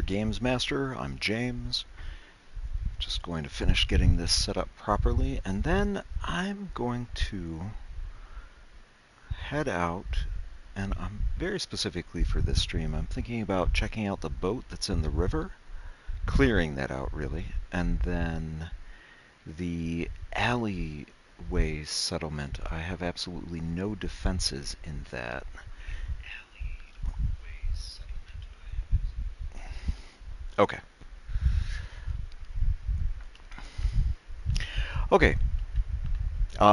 another Games Master. I'm James. Just going to finish getting this set up properly, and then I'm going to head out, and I'm very specifically for this stream, I'm thinking about checking out the boat that's in the river, clearing that out really, and then the alleyway settlement. I have absolutely no defenses in that. Okay. Okay.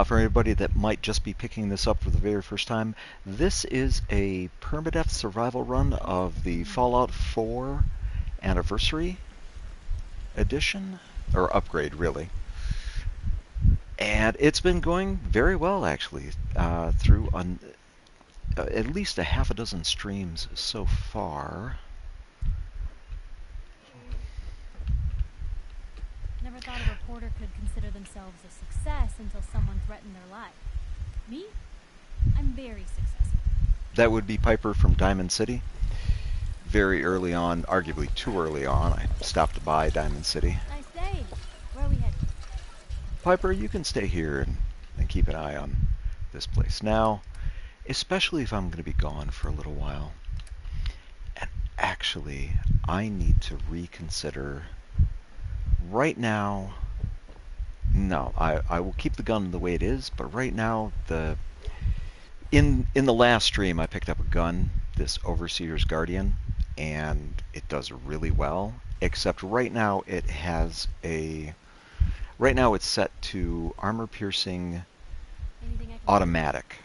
For anybody that might just be picking this up for the very first time, this is a permadeath survival run of the Fallout 4 Anniversary Edition, or upgrade really. And it's been going very well actually, through at least a half a dozen streams so far. Never thought a reporter could consider themselves a success until someone threatened their life. Me? I'm very successful. That would be Piper from Diamond City. Very early on, arguably too early on, I stopped by Diamond City. Nice day. Where are we headed? Piper, you can stay here and keep an eye on this place. Now, especially if I'm going to be gone for a little while. And actually, I need to reconsider. Right now, no, I will keep the gun the way it is, but right now, in the last stream, I picked up a gun, this Overseer's Guardian, and it does really well, except right now it has right now it's set to armor piercing automatic,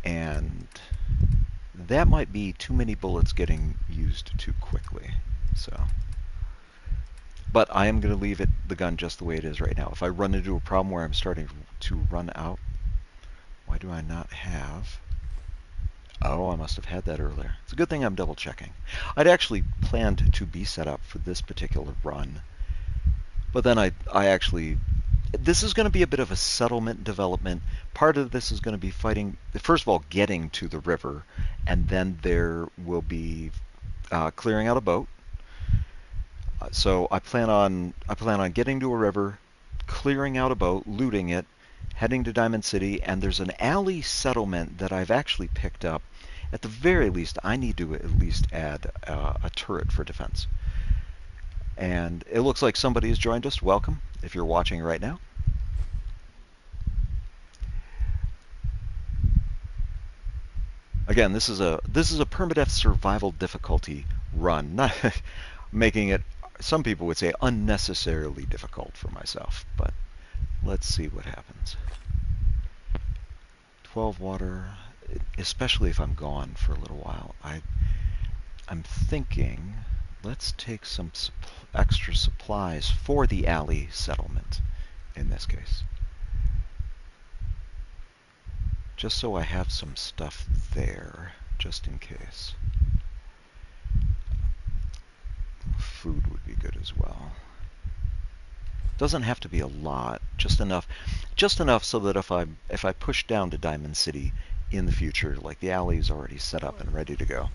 and that might be too many bullets getting used too quickly, so. But I am going to leave the gun just the way it is right now. If I run into a problem where I'm starting to run out, why do I not have? Oh, I must have had that earlier. It's a good thing I'm double checking. I'd actually planned to be set up for this particular run, but then I actually, this is going to be a bit of a settlement development. Part of this is going to be fighting, first of all, getting to the river, and then there will be clearing out a boat. So I plan on getting to a river, clearing out a boat, looting it, heading to Diamond City, and there's an alley settlement that I've actually picked up. At the very least, I need to at least add a turret for defense. And it looks like somebody has joined us. Welcome, if you're watching right now. Again, this is a permadeath survival difficulty run, not making it, some people would say, unnecessarily difficult for myself, but let's see what happens. 12 water, especially if I'm gone for a little while. I'm thinking, let's take some extra supplies for the alley settlement in this case. Just so I have some stuff there, just in case. Food would be good as well. Doesn't have to be a lot, just enough so that if I push down to Diamond City in the future, like the alley is already set up and ready to go.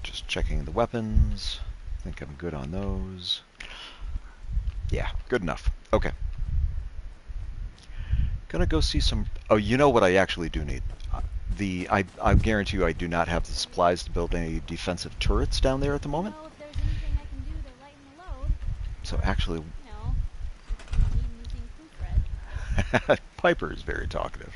Just checking the weapons. I think I'm good on those. Yeah, good enough. Okay. Gonna go see some. Oh, you know what I actually do need? I guarantee you I do not have the supplies to build any defensive turrets down there at the moment. Well, if there's anything I can do to lighten the load. So actually, No. If you need anything proofread. Piper is very talkative.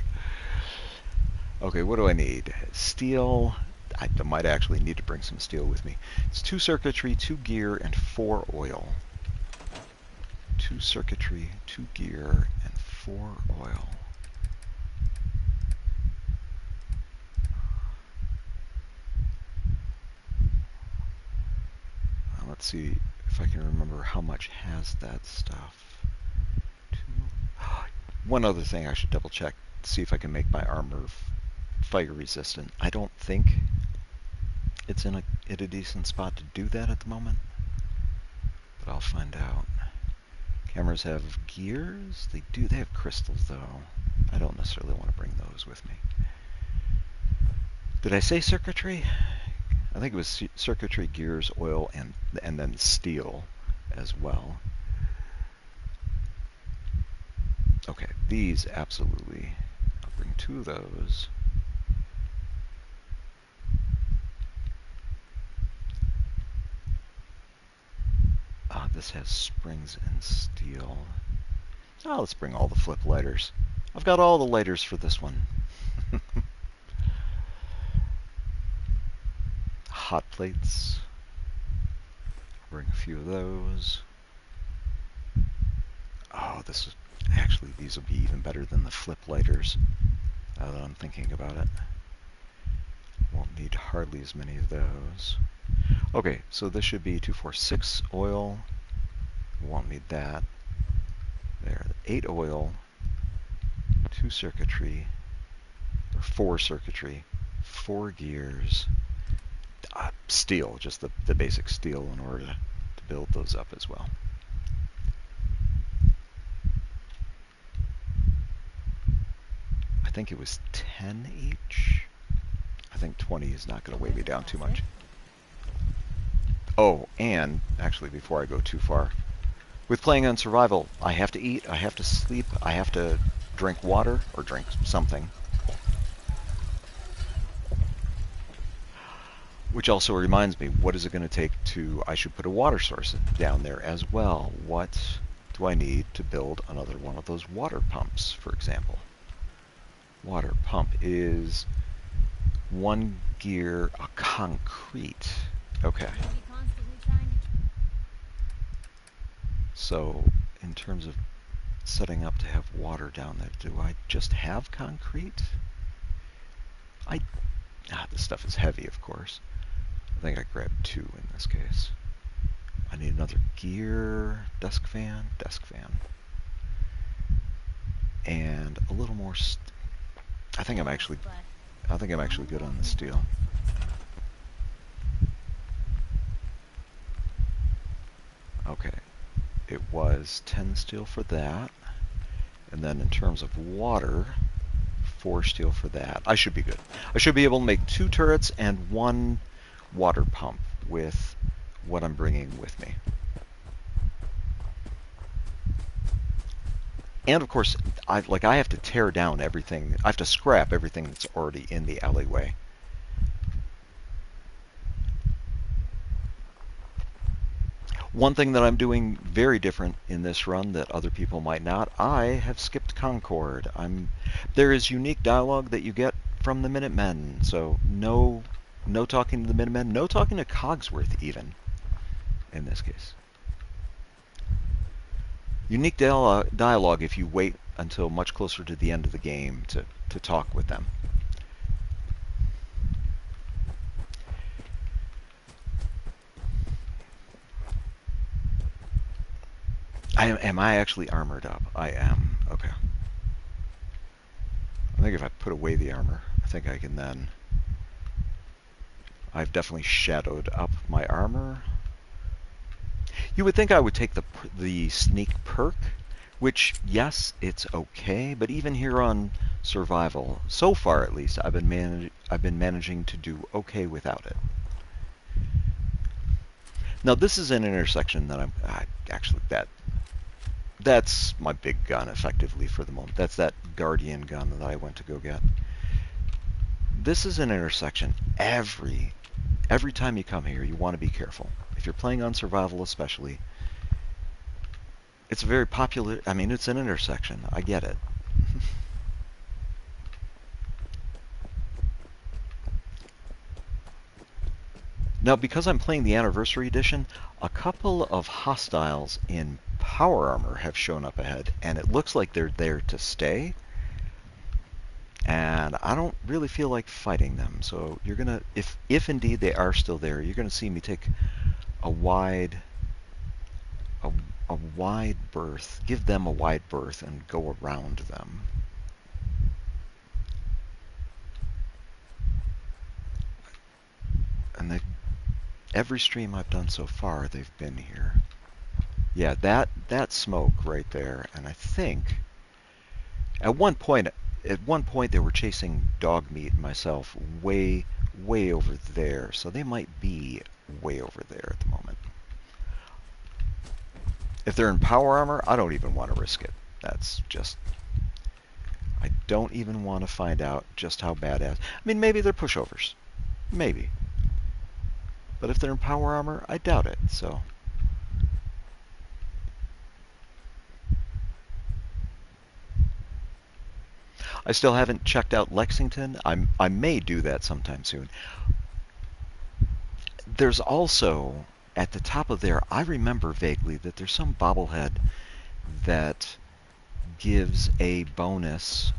Okay, what do I need? Steel. I might actually need to bring some steel with me. It's 2 circuitry, 2 gear, and 4 oil. 2 circuitry, 2 gear, and 4 oil. Let's see if I can remember how much has that stuff. One other thing I should double check, see if I can make my armor fire resistant. I don't think it's in a decent spot to do that at the moment, but I'll find out. Cameras have gears? They do, they have crystals though. I don't necessarily want to bring those with me. Did I say circuitry? I think it was circuitry, gears, oil, and then steel as well. Okay, these absolutely. I'll bring 2 of those. This has springs and steel. Oh, let's bring all the flip lighters. I've got all the lighters for this one. Hot plates. Bring a few of those. Oh, this is actually, these will be even better than the flip lighters. Now that I'm thinking about it. Won't need hardly as many of those. Okay, so this should be 246 oil. Won't need that. There, 8 oil, 2 circuitry, or 4 circuitry, 4 gears, steel, just the basic steel in order to build those up as well. I think it was 10 each. I think 20 is not going to weigh me down too much. Oh, and actually, before I go too far, with playing on survival, I have to eat, I have to sleep, I have to drink water, or drink something. Which also reminds me, what is it going to take to, I should put a water source down there as well. What do I need to build another one of those water pumps, for example? Water pump is 1 gear, a concrete. Okay. So, in terms of setting up to have water down there, do I just have concrete? This stuff is heavy, of course. I think I grabbed 2 in this case. I need another gear, desk fan, and a little more. I think I'm actually good on the steel. Okay, it was 10 steel for that, and then in terms of water, 4 steel for that. I should be good. I should be able to make 2 turrets and 1 water pump with what I'm bringing with me. And of course, I have to tear down everything. I have to scrap everything that's already in the alleyway. One thing that I'm doing very different in this run that other people might not, I have skipped Concord. There is unique dialogue that you get from the Minutemen, so no talking to the Minutemen, no talking to Cogsworth even, in this case. Unique dialogue if you wait until much closer to the end of the game to talk with them. Am I actually armored up? I am. Okay. I think if I put away the armor, I think I can then... I've definitely shadowed up my armor. You would think I would take the sneak perk, which, yes, it's okay, but even here on survival, so far at least, I've been managing to do okay without it. Now this is an intersection that that's my big gun effectively for the moment. That's that Guardian gun that I went to go get. This is an intersection. Every time you come here, you want to be careful. If you're playing on survival especially, it's a very popular, it's an intersection. I get it. Now, because I'm playing the Anniversary Edition, a couple of hostiles in power armor have shown up ahead, and it looks like they're there to stay. And I don't really feel like fighting them, so you're gonna, if indeed they are still there, you're gonna see me take a wide berth, give them a wide berth, and go around them. And every stream I've done so far, they've been here. Yeah, that smoke right there, and I think At one point, they were chasing dog meat and myself way, way over there. So they might be way over there at the moment. If they're in power armor, I don't even want to risk it. That's just... I don't even want to find out just how badass... I mean, maybe they're pushovers. Maybe. But if they're in power armor, I doubt it, so... I still haven't checked out Lexington. I may do that sometime soon. There's also, at the top of there, I remember vaguely that there's some bobblehead that gives a bonus.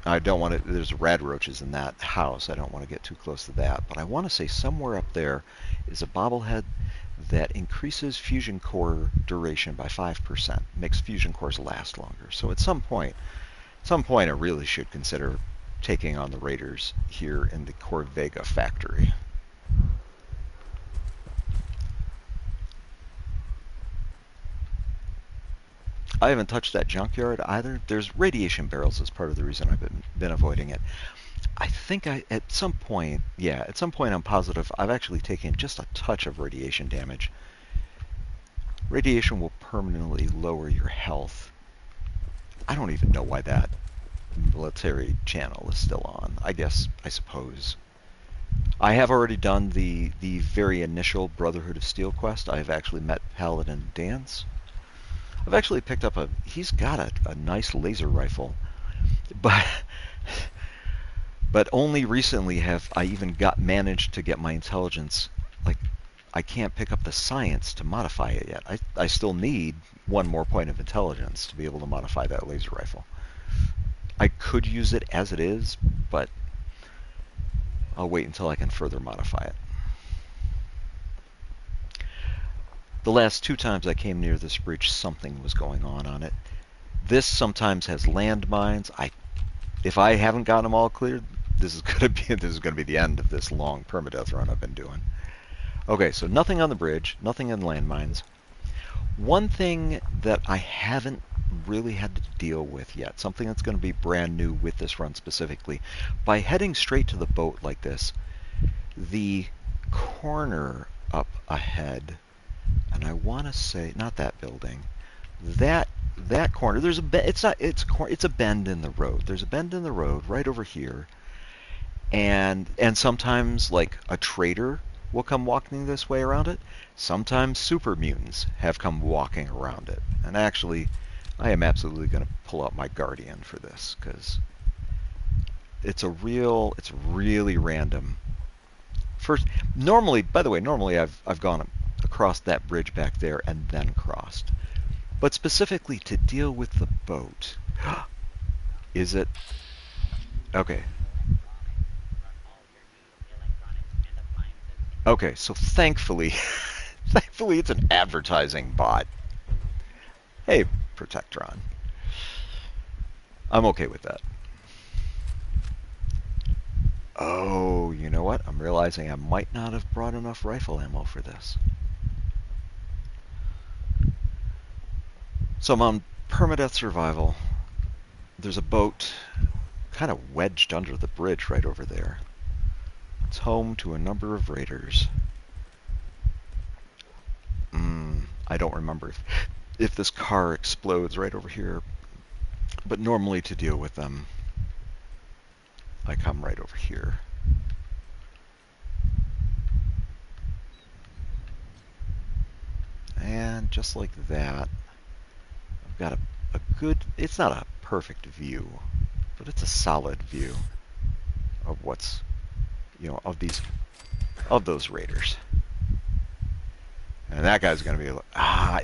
I don't want to, there's rad roaches in that house. I don't want to get too close to that. But I want to say somewhere up there is a bobblehead that increases fusion core duration by 5%. Makes fusion cores last longer. So at some point, I really should consider taking on the Raiders here in the Corvega factory. I haven't touched that junkyard either. There's radiation barrels as part of the reason I've been avoiding it. I think at some point I'm positive I've actually taken just a touch of radiation damage. Radiation will permanently lower your health. I don't even know why that military channel is still on. I suppose. I have already done the very initial Brotherhood of Steel quest. I have actually met Paladin Dance. I've actually picked up he's got a nice laser rifle, but only recently have I even managed to get my intelligence. Like, I can't pick up the science to modify it yet. I still need one more point of intelligence to be able to modify that laser rifle. I could use it as it is, but I'll wait until I can further modify it. The last 2 times I came near this bridge, something was going on it. This sometimes has landmines. If I haven't gotten them all cleared, this is gonna be the end of this long permadeath run I've been doing. Okay, so nothing on the bridge, nothing in landmines. One thing that I haven't really had to deal with yet, something that's going to be brand new with this run specifically, by heading straight to the boat like this, the corner up ahead, and I want to say not that building, that corner. There's it's a bend in the road. There's a bend in the road right over here, and sometimes like a trader will come walking this way around it. Sometimes super mutants have come walking around it. And actually, I am absolutely going to pull out my Guardian for this, because it's really random. Normally I've gone across that bridge back there and then crossed. But specifically to deal with the boat, is it? Okay. Okay, so thankfully it's an advertising bot. Hey, Protectron. I'm okay with that. Oh, you know what? I'm realizing I might not have brought enough rifle ammo for this. So I'm on Permadeath Survival. There's a boat kind of wedged under the bridge right over there. It's home to a number of raiders. I don't remember if this car explodes right over here, but normally to deal with them, I come right over here. And just like that, I've got a good, it's not a perfect view, but it's a solid view of what's, of those raiders. And that guy's going to be,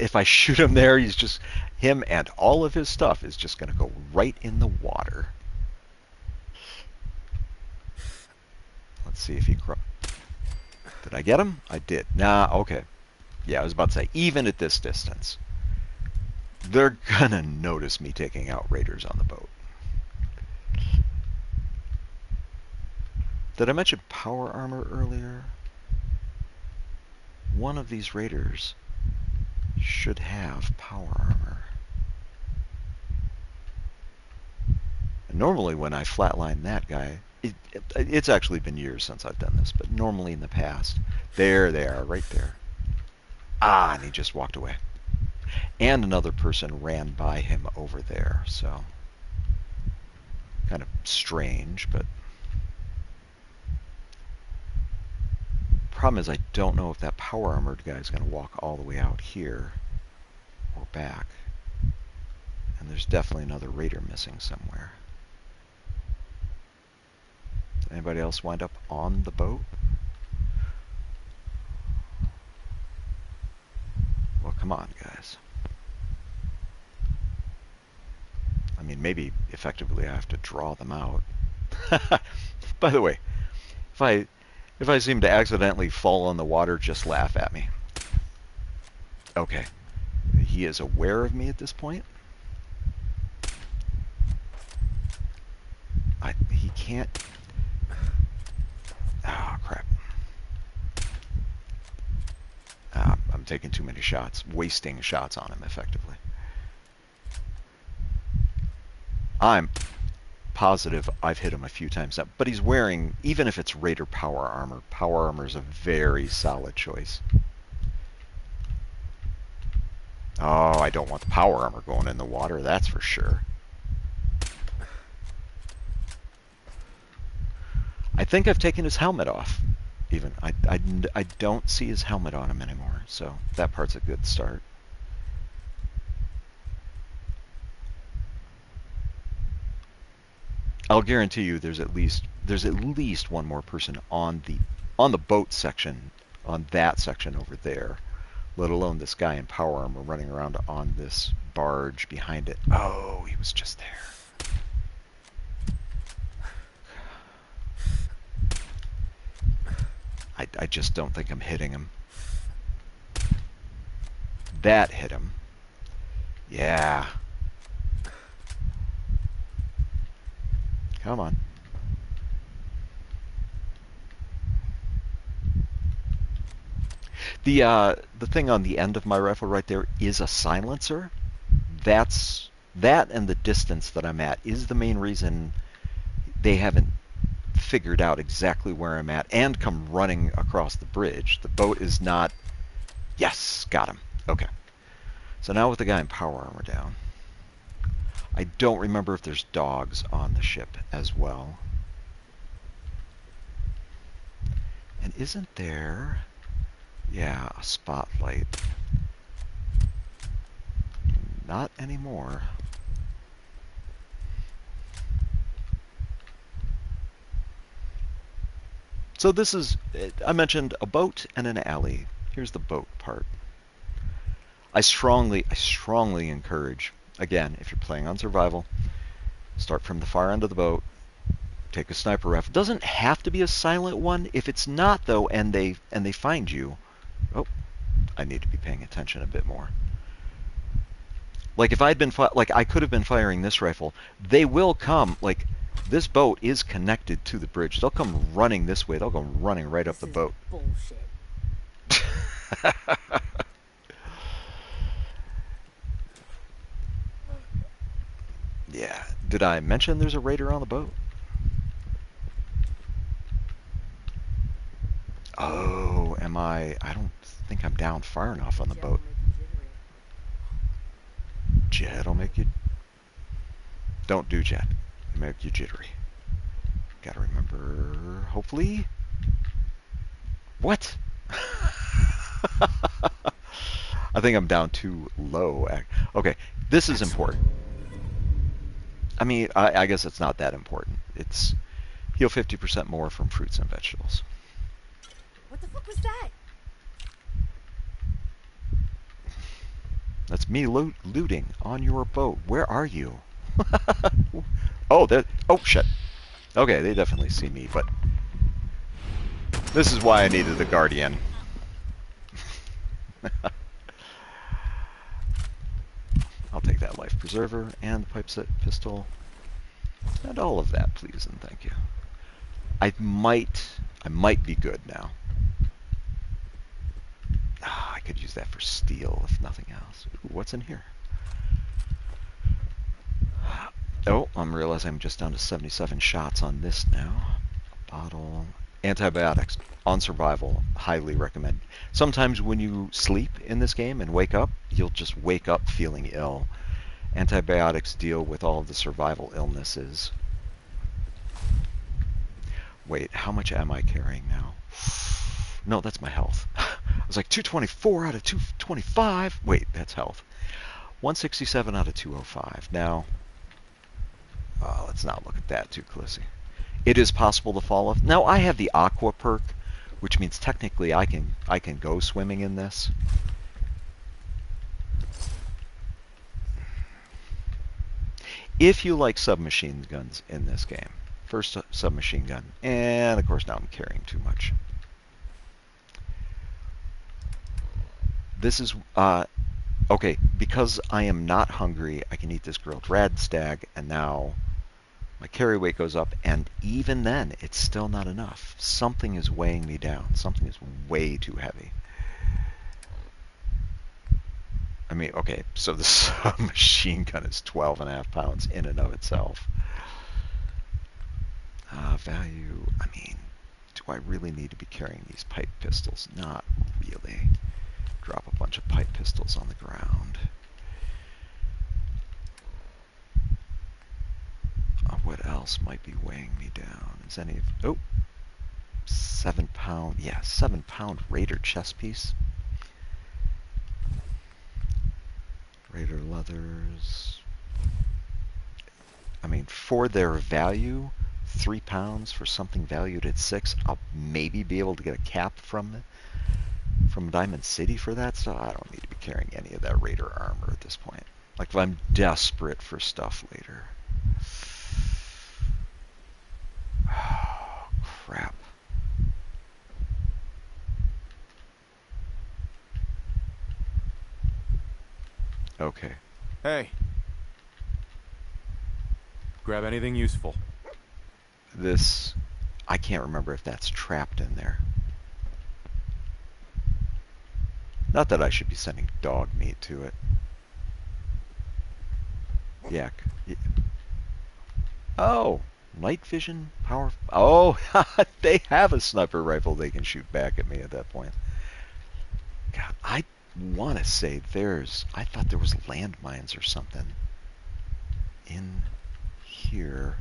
if I shoot him there, him and all of his stuff is just going to go right in the water. Let's see if he did I get him? I did. Nah, okay. Yeah, I was about to say, even at this distance, they're going to notice me taking out raiders on the boat. Did I mention power armor earlier? One of these raiders should have power armor. Normally when I flatline that guy, it's actually been years since I've done this, but normally in the past, there they are, right there. Ah, and he just walked away. And another person ran by him over there, so kind of strange, but problem is I don't know if that power armored guy is going to walk all the way out here or back. And there's definitely another raider missing somewhere. Did anybody else wind up on the boat? Well, come on, guys. I mean, maybe effectively I have to draw them out. By the way, if I seem to accidentally fall in the water, just laugh at me. Okay. He is aware of me at this point. He can't... Oh, crap. I'm taking too many shots. Wasting shots on him, effectively. I'm positive I've hit him a few times now. But he's wearing, even if it's Raider power armor is a very solid choice. Oh, I don't want the power armor going in the water, that's for sure. I think I've taken his helmet off, even. I don't see his helmet on him anymore, so that part's a good start. I'll guarantee you there's at least one more person on the boat section, on that section over there, let alone this guy in power armor running around on this barge behind it. Oh, he was just there. I just don't think I'm hitting him. That hit him. Yeah. Come on. The thing on the end of my rifle right there is a silencer. That and the distance that I'm at is the main reason they haven't figured out exactly where I'm at and come running across the bridge. The boat is not... Yes, got him. Okay. So now with the guy in power armor down. I don't remember if there's dogs on the ship as well. And isn't there... Yeah, a spotlight. Not anymore. So this is, I mentioned a boat and an alley. Here's the boat part. I strongly encourage, again, if you're playing on survival, start from the far end of the boat, take a sniper rifle. Doesn't have to be a silent one. If it's not though, and they find you, oh, I need to be paying attention a bit more. Like if I'd been like I could have been firing this rifle, they will come. Like this boat is connected to the bridge. They'll come running this way. They'll go running right up the boat. Bullshit. Yeah. Did I mention there's a raider on the boat? Oh, am I? I don't think I'm down far enough on the boat. Jet'll make you... Don't do jet. It'll make you jittery. Gotta remember... Hopefully... What? I think I'm down too low. Okay, this is important. I mean, I guess it's not that important. It's heal 50% more from fruits and vegetables. What the fuck was that? That's me looting on your boat. Where are you? Oh, oh, shit. Okay, they definitely see me, but this is why I needed the Guardian. I'll take that life preserver and the pipe set pistol and all of that, please and thank you. I might be good now. I could use that for steel if nothing else. Ooh, what's in here? Oh, I'm realizing I'm just down to 77 shots on this now. Bottle. Antibiotics. On survival. Highly recommend. Sometimes when you sleep in this game and wake up, you'll just wake up feeling ill. Antibiotics deal with all of the survival illnesses. Wait, how much am I carrying now? No, that's my health. I was like 224 out of 225. Wait, that's health. 167 out of 205. Now, let's not look at that too closely. It is possible to fall off. Now, I have the aqua perk, which means technically I can go swimming in this. If you like submachine guns in this game. First submachine gun. And, of course, now I'm carrying too much. This is, okay, because I am not hungry, I can eat this grilled rad stag, and now my carry weight goes up, and even then, it's still not enough. Something is weighing me down. Something is way too heavy. I mean, okay, so the submachine gun is 12.5 pounds in and of itself. Value, I mean, do I really need to be carrying these pipe pistols? Not really. Drop a bunch of pipe pistols on the ground. What else might be weighing me down? Is any of... Oh! 7 pound... Yeah, 7 pound Raider chest piece. Raider leathers. I mean, for their value, 3 pounds for something valued at 6, I'll maybe be able to get a cap from Diamond City for that, so I don't need to be carrying any of that Raider armor at this point. Like, if I'm desperate for stuff later. Oh, crap. Okay. Hey. Grab anything useful. This... I can't remember if that's trapped in there. Not that I should be sending dog meat to it. Yak. Oh! Night vision? Power... Oh! They have a sniper rifle they can shoot back at me at that point. God, I want to say there's... I thought there was landmines or something in here.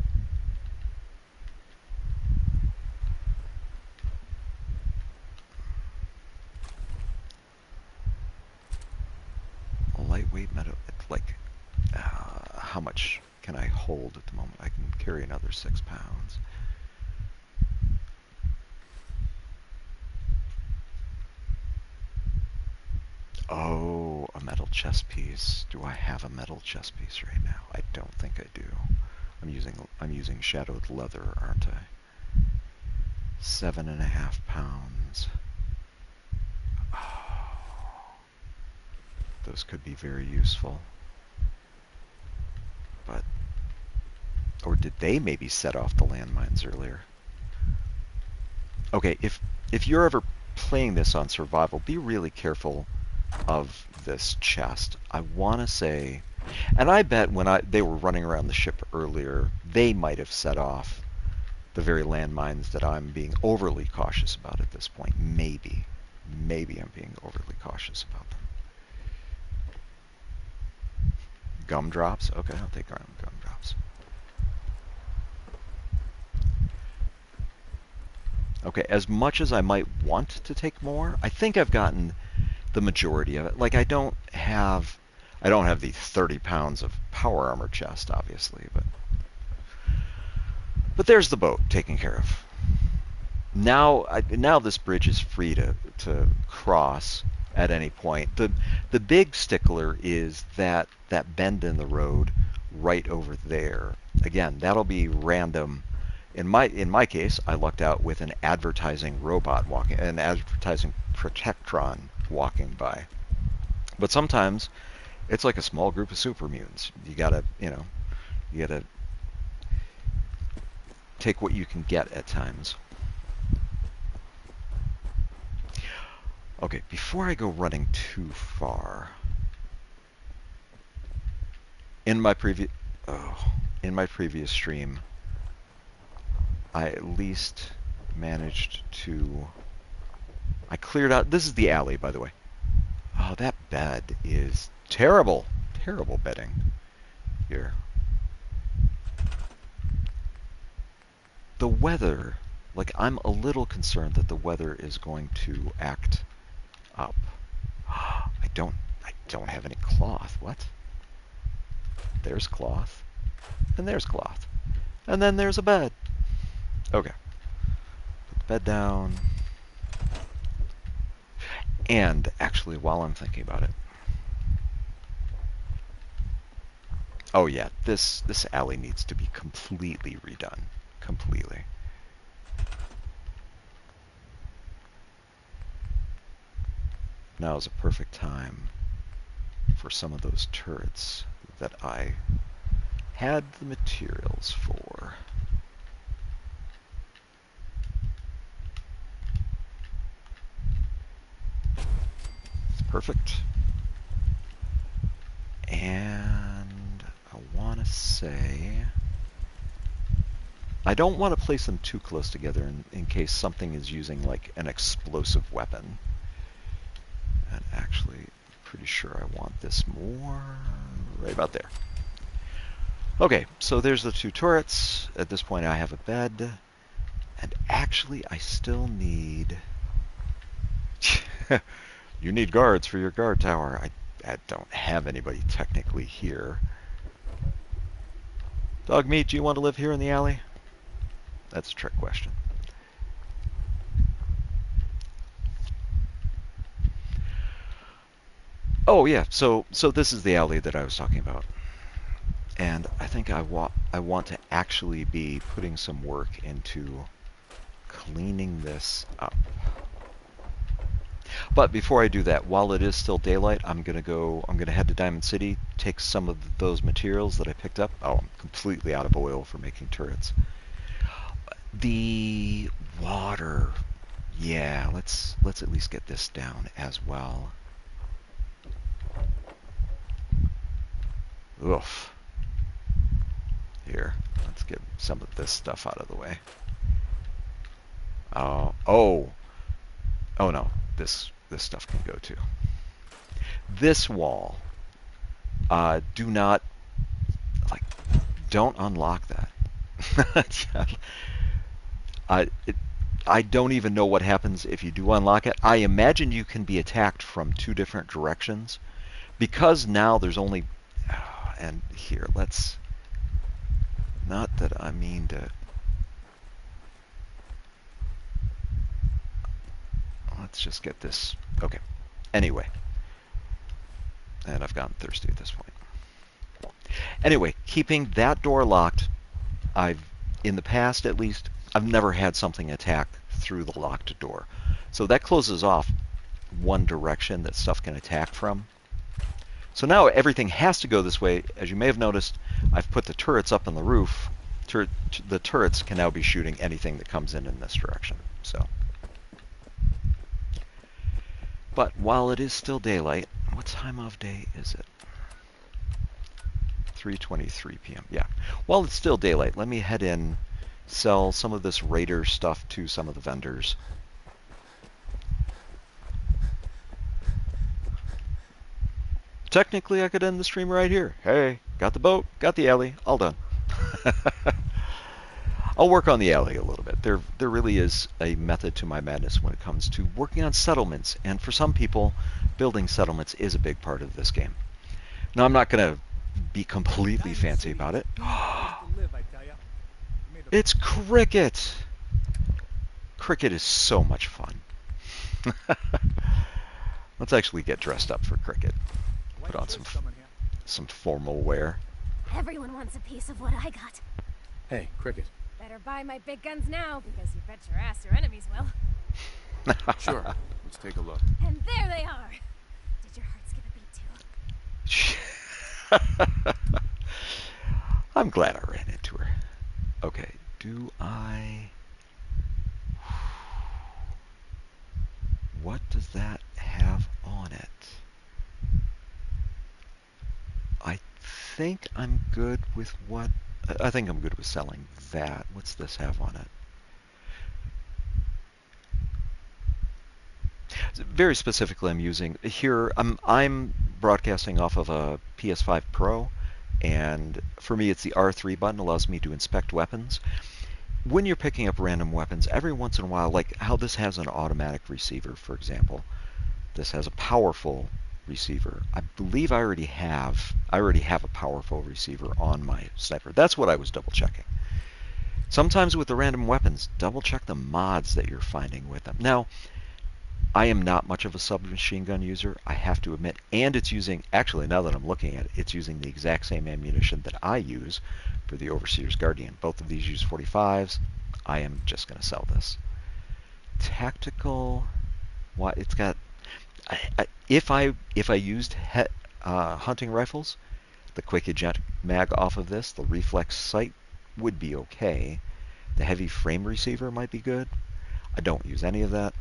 A lightweight metal... Like, how much can I hold at the moment? I can carry another 6 pounds. Oh, a metal chest piece. Do I have a metal chest piece right now? I don't think I do. I'm using shadowed leather, aren't I? 7.5 pounds. Oh, those could be very useful. But, or did they maybe set off the landmines earlier? Okay, if you're ever playing this on survival, be really careful of this chest. I want to say, and I bet when they were running around the ship earlier, they might have set off the very landmines that I'm being overly cautious about at this point. Maybe I'm being overly cautious about them. Gumdrops? Okay, I'll take gumdrops. Okay, as much as I might want to take more, I think I've gotten the majority of it. Like, I don't have the 30 pounds of power armor chest, obviously, but there's the boat taken care of. Now this bridge is free to cross at any point. The big stickler is that bend in the road right over there. Again, that'll be random. In my case, I lucked out with an advertising robot walking, an advertising protectron walking by. But sometimes it's like a small group of super mutants. You gotta take what you can get at times. Okay, before I go running too far, in my previous... Oh, in my previous stream, I at least managed to... I cleared out... This is the alley, by the way. Oh, that bed is terrible. Terrible bedding here. The weather, like, I'm a little concerned that the weather is going to act up. I don't have any cloth. What? There's cloth. And there's cloth. And then there's a bed. Okay. Put the bed down. And actually, while I'm thinking about it, oh yeah, this alley needs to be completely redone. Completely. Now is a perfect time for some of those turrets that I had the materials for. Perfect. And I want to say... I don't want to place them too close together in case something is using like an explosive weapon. And actually, pretty sure I want this more right about there. Okay, so there's the two turrets. At this point I have a bed. And actually I still need... You need guards for your guard tower. I don't have anybody technically here. Dog meat, do you want to live here in the alley? That's a trick question. Oh yeah, so this is the alley that I was talking about. And I think I want to actually be putting some work into cleaning this up. But before I do that, while it is still daylight, I'm gonna head to Diamond City, take some of those materials that I picked up. Oh, I'm completely out of oil for making turrets. The water, yeah, let's at least get this down as well. Oof. Here, let's get some of this stuff out of the way. Oh no, this stuff can go too. This wall, don't unlock that. I don't even know what happens if you do unlock it. I imagine you can be attacked from two different directions. Because now there's only... and here, let's... Not that I mean to... Let's just get this... Okay. Anyway. And I've gotten thirsty at this point. Anyway, keeping that door locked, in the past at least, I've never had something attack through the locked door. So that closes off one direction that stuff can attack from. So now everything has to go this way. As you may have noticed, I've put the turrets up on the roof. The turrets can now be shooting anything that comes in this direction. So, but while it is still daylight, what time of day is it? 3:23 p.m. Yeah. While it's still daylight, let me head in, sell some of this Raider stuff to some of the vendors. Technically, I could end the stream right here. Hey, got the boat, got the alley, all done. I'll work on the alley a little bit. There really is a method to my madness when it comes to working on settlements, and for some people, building settlements is a big part of this game. Now, I'm not going to be completely fancy about it. It's Cricket! Cricket is so much fun. Let's actually get dressed up for Cricket. Put on some formal wear. Everyone wants a piece of what I got. Hey, Cricket. Better buy my big guns now, because you bet your ass your enemies will. Sure. Let's take a look. And there they are. Did your heart skip a beat too? I'm glad I ran into her. Okay, do I... What does that have on it? I think I'm good with what I think I'm good with selling that. What's this have on it? Very specifically, I'm using here. I'm broadcasting off of a PS5 Pro, and for me, it's the R3 button allows me to inspect weapons. When you're picking up random weapons, every once in a while, like how this has an automatic receiver, for example, this has a powerful receiver. I believe I already have a powerful receiver on my sniper. That's what I was double checking. Sometimes with the random weapons, double check the mods that you're finding with them. Now, I am not much of a submachine gun user, I have to admit, and it's using, actually now that I'm looking at it, it's using the exact same ammunition that I use for the Overseer's Guardian. Both of these use 45s. I am just going to sell this. Tactical, what it's got, if I used hunting rifles, the quick eject mag off of this, the reflex sight would be okay. The heavy frame receiver might be good. I don't use any of that.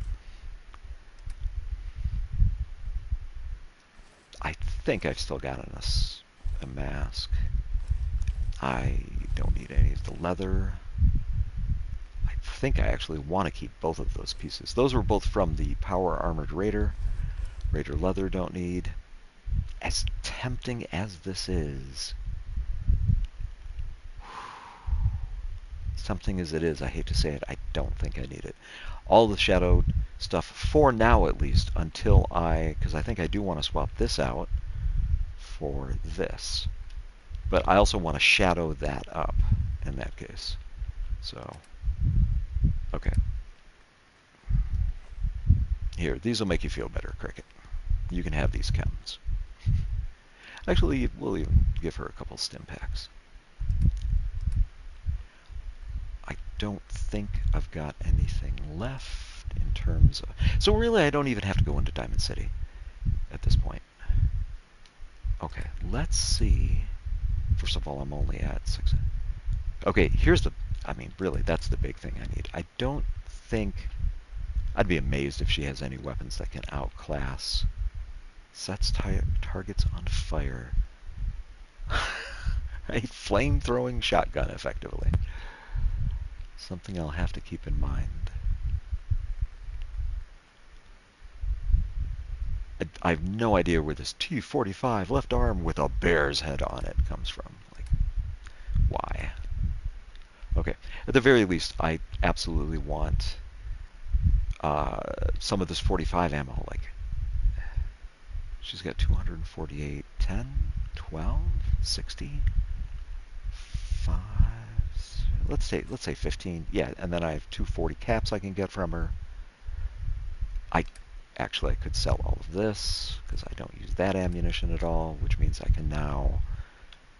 I think I've still got a mask. I don't need any of the leather. I think I actually want to keep both of those pieces. Those were both from the Power Armored Raider. Raider leather don't need. As tempting as this is, tempting as it is, I hate to say it, I don't think I need it. All the shadowed stuff, for now at least, until because I think I do want to swap this out for this. But I also want to shadow that up in that case. So, okay. Here, these will make you feel better, Cricket. You can have these chems. Actually, we'll even give her a couple stim packs. I don't think I've got anything left in terms of... So really, I don't even have to go into Diamond City at this point. Okay, let's see. First of all, I'm only at 6. Okay, here's the... I mean, really, that's the big thing I need. I don't think... I'd be amazed if she has any weapons that can outclass. Sets targets on fire. A flame-throwing shotgun, effectively. Something I'll have to keep in mind. I have no idea where this T-45 left arm with a bear's head on it comes from. Like, why? Okay, at the very least, I absolutely want some of this 45 ammo. Like, she's got 248, 10, 12, 60, 5. Let's say 15. Yeah, and then I have 240 caps I can get from her. Actually, I could sell all of this because I don't use that ammunition at all, which means I can now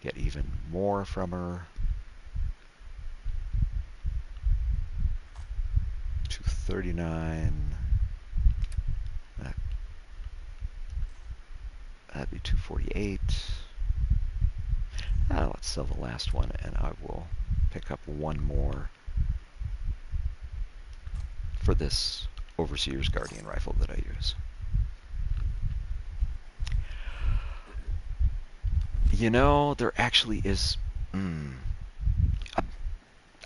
get even more from her. 239. That'd be 248. Let's sell the last one, and I will pick up one more for this Overseer's Guardian rifle that I use. You know, there actually is...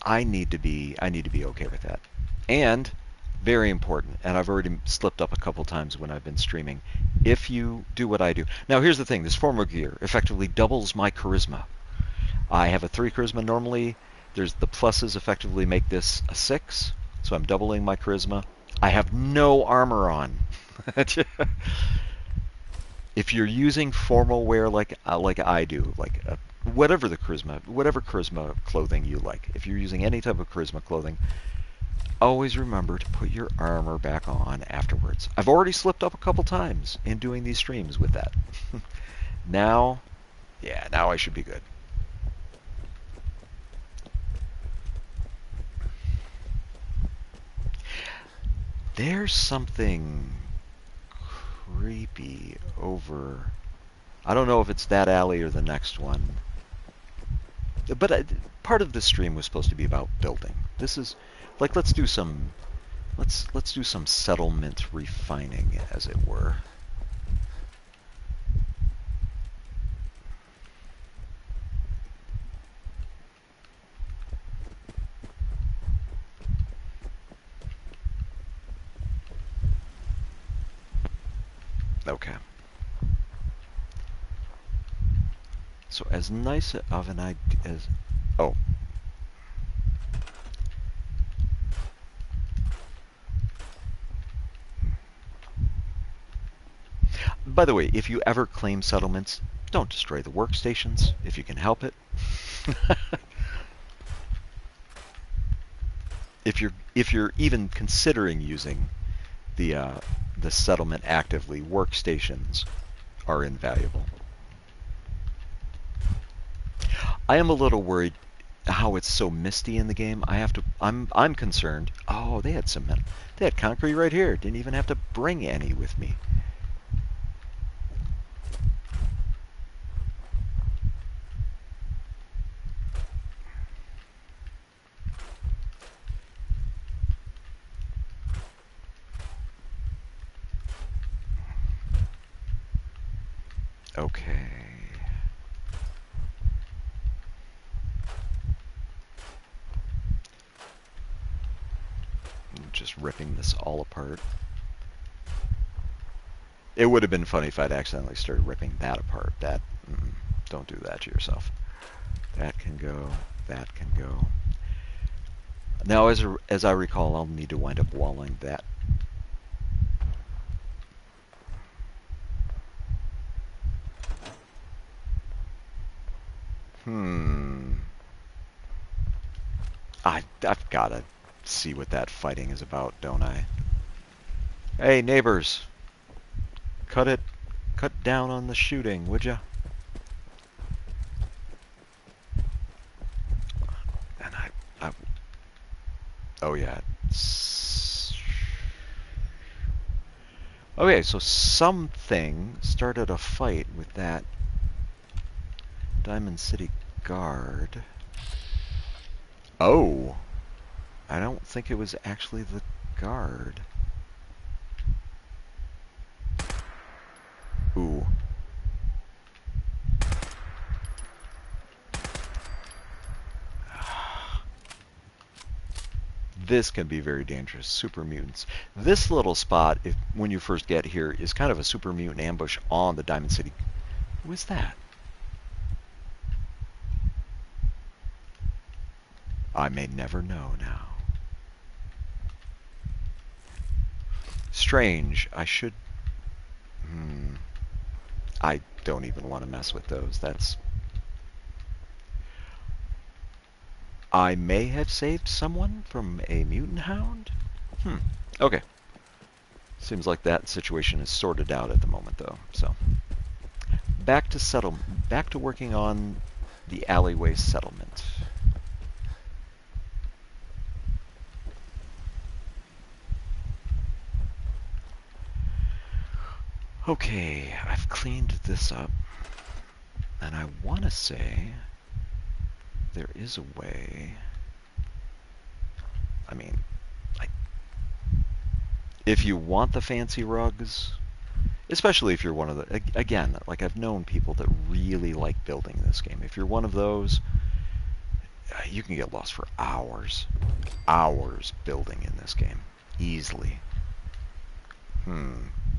I need to be okay with that. And, very important, and I've already slipped up a couple times when I've been streaming, if you do what I do... Now, here's the thing. This formal gear effectively doubles my charisma. I have a 3 charisma normally. There's the pluses effectively make this a 6, so I'm doubling my charisma. I have no armor on. If you're using formal wear like I do, like whatever charisma clothing you like, if you're using any type of charisma clothing, always remember to put your armor back on afterwards. I've already slipped up a couple times in doing these streams with that. Now I should be good. There's something creepy over... I don't know if it's that alley or the next one. But part of this stream was supposed to be about building. This is... Like, let's do some settlement refining, as it were. Okay. So as nice of an idea as... Oh. By the way, if you ever claim settlements, don't destroy the workstations if you can help it. If you're even considering using the settlement actively, workstations are invaluable. I am a little worried how it's so misty in the game. I'm concerned. Oh, they had cement. They had concrete right here. Didn't even have to bring any with me. Okay. I'm just ripping this all apart. It would have been funny if I'd accidentally started ripping that apart. Don't do that to yourself. That can go. That can go. Now, as I recall, I'll need to wind up walling that. I've got to see what that fighting is about, don't I? Hey, neighbors. Cut down on the shooting, would ya? And oh yeah. Okay, so something started a fight with that Diamond City guard. Oh, I don't think it was actually the guard. Ooh. This can be very dangerous. Super mutants. This little spot, when you first get here, is kind of a super mutant ambush on the Diamond City. Who is that? I may never know now. Strange. I should... I don't even want to mess with those. I may have saved someone from a mutant hound? Okay. Seems like that situation is sorted out at the moment, though. So, back to working on the alleyway settlement. Okay, I've cleaned this up, and I want to say there is a way. I mean, if you want the fancy rugs, especially if you're one of the, again, like I've known people that really like building this game. If you're one of those, you can get lost for hours building in this game, easily.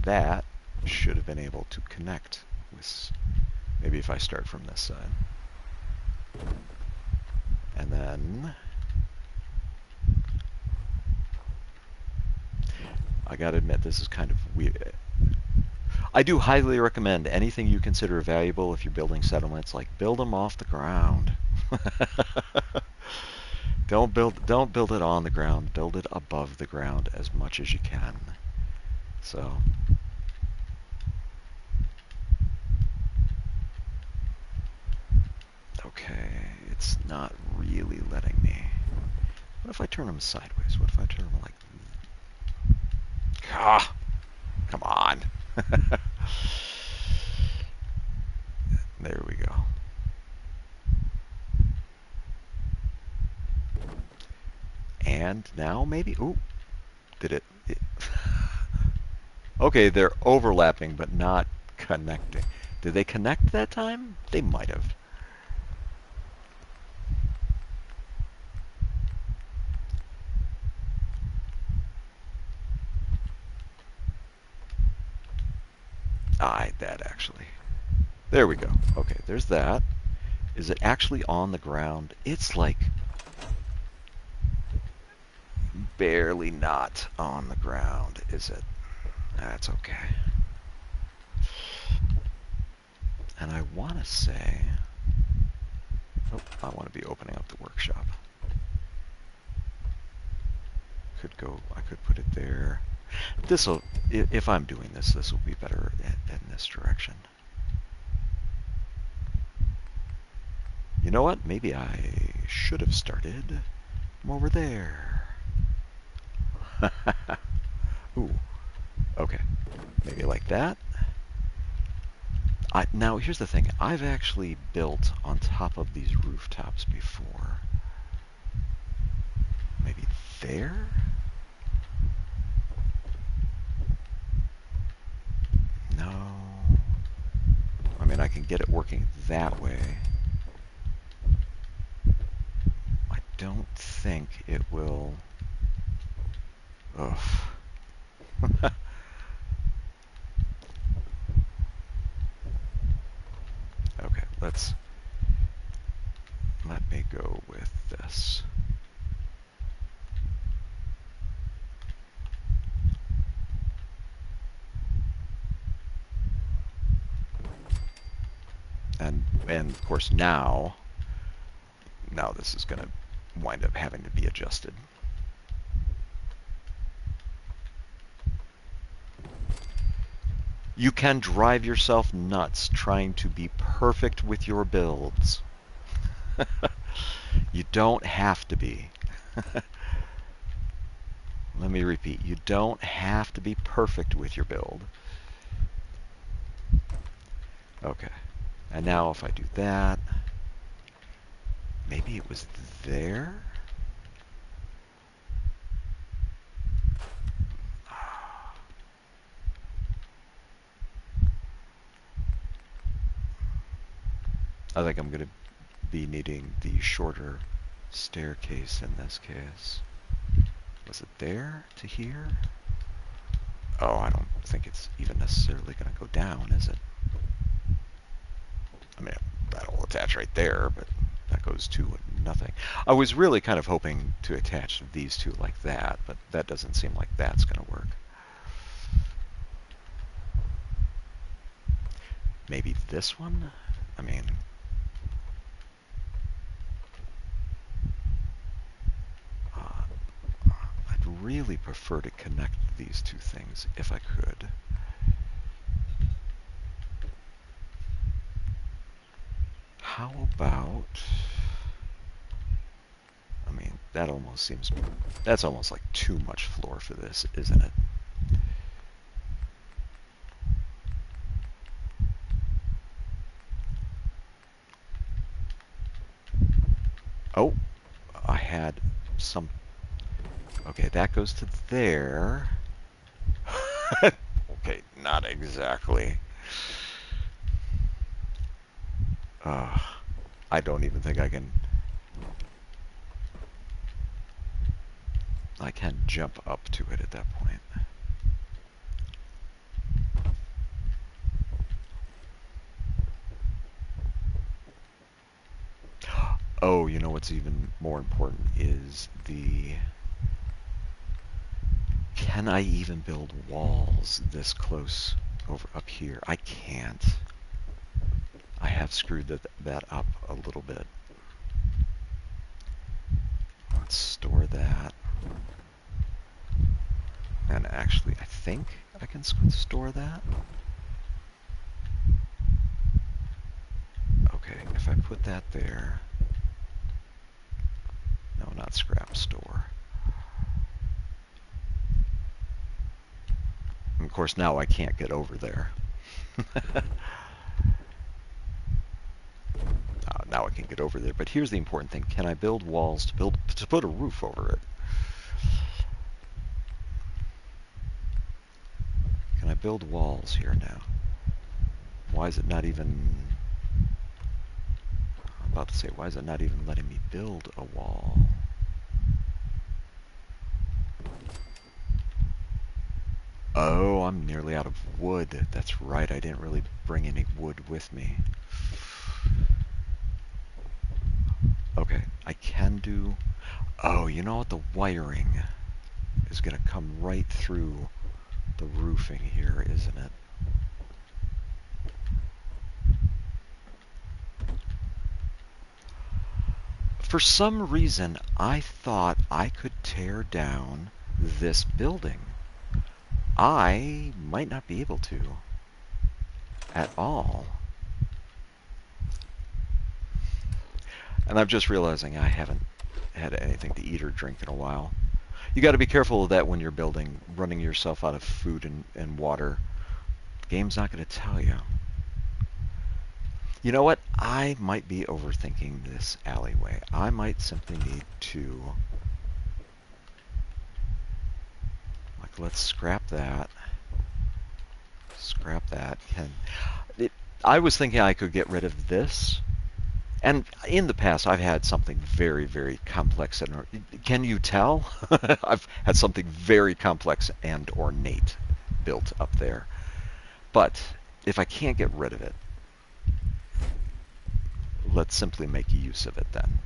That should have been able to connect with, maybe if I start from this side. And then I gotta admit, this is kind of weird. I do highly recommend anything you consider valuable if you're building settlements, like build them off the ground. Don't build it on the ground. Build it above the ground as much as you can. So okay, it's not really letting me. What if I turn them sideways? What if I turn them like... Ah, come on. There we go. And now maybe... Ooh, did it... Okay, they're overlapping but not connecting. Did they connect that time? They might have. That actually. There we go. Okay, there's that. Is it actually on the ground? It's like barely not on the ground, is it? That's okay. And I want to say... Oh, I want to be opening up the workshop. I could put it there. This'll, if I'm doing this, this will be better in this direction. You know what? Maybe I should have started from over there. Ooh. Okay. Maybe like that. Now, here's the thing. I've actually built on top of these rooftops before. Maybe there? No. I mean, I can get it working that way. I don't think it will... Ugh. Okay, let me go with this. And of course now this is going to wind up having to be adjusted. You can drive yourself nuts trying to be perfect with your builds. You don't have to be. Let me repeat, you don't have to be perfect with your build. Okay. And now if I do that, maybe it was there? I think I'm going to be needing the shorter staircase in this case. Was it there to here? Oh, I don't think it's even necessarily going to go down, is it? I mean, that'll attach right there, but that goes to nothing. I was really kind of hoping to attach these two like that, but that doesn't seem like that's going to work. Maybe this one? I mean... I'd really prefer to connect these two things if I could. How about... I mean, that almost seems... That's almost like too much floor for this, isn't it? Oh, I had some... Okay, that goes to there. Okay, not exactly. I don't even think I can jump up to it at that point. Oh, you know what's even more important is the... Can I even build walls this close over up here? I can't. I have screwed that up a little bit. Let's store that. And actually, I think I can store that. Okay, if I put that there... No, not scrap, store. And of course, now I can't get over there. Now I can get over there, but here's the important thing. Can I build walls to put a roof over it? Can I build walls here now? Why is it not even... I'm about to say, why is it not even letting me build a wall? Oh, I'm nearly out of wood. That's right, I didn't really bring any wood with me. Okay, I can do... Oh, you know what? The wiring is going to come right through the roofing here, isn't it? For some reason, I thought I could tear down this building. I might not be able to at all. And I'm just realizing I haven't had anything to eat or drink in a while. You got to be careful of that when you're building, running yourself out of food and water. The game's not going to tell you. You know what? I might be overthinking this alleyway. I might simply need to... Like, let's scrap that. Scrap that. I was thinking I could get rid of this. And in the past, I've had something very, very complex. And can you tell? I've had something very complex and ornate built up there. But if I can't get rid of it, let's simply make use of it then.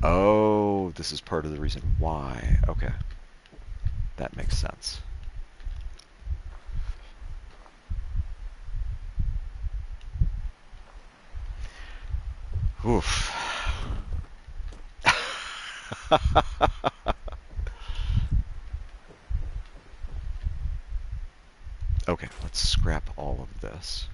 Oh, this is part of the reason why. Okay. That makes sense. Oof. Okay, let's scrap all of this.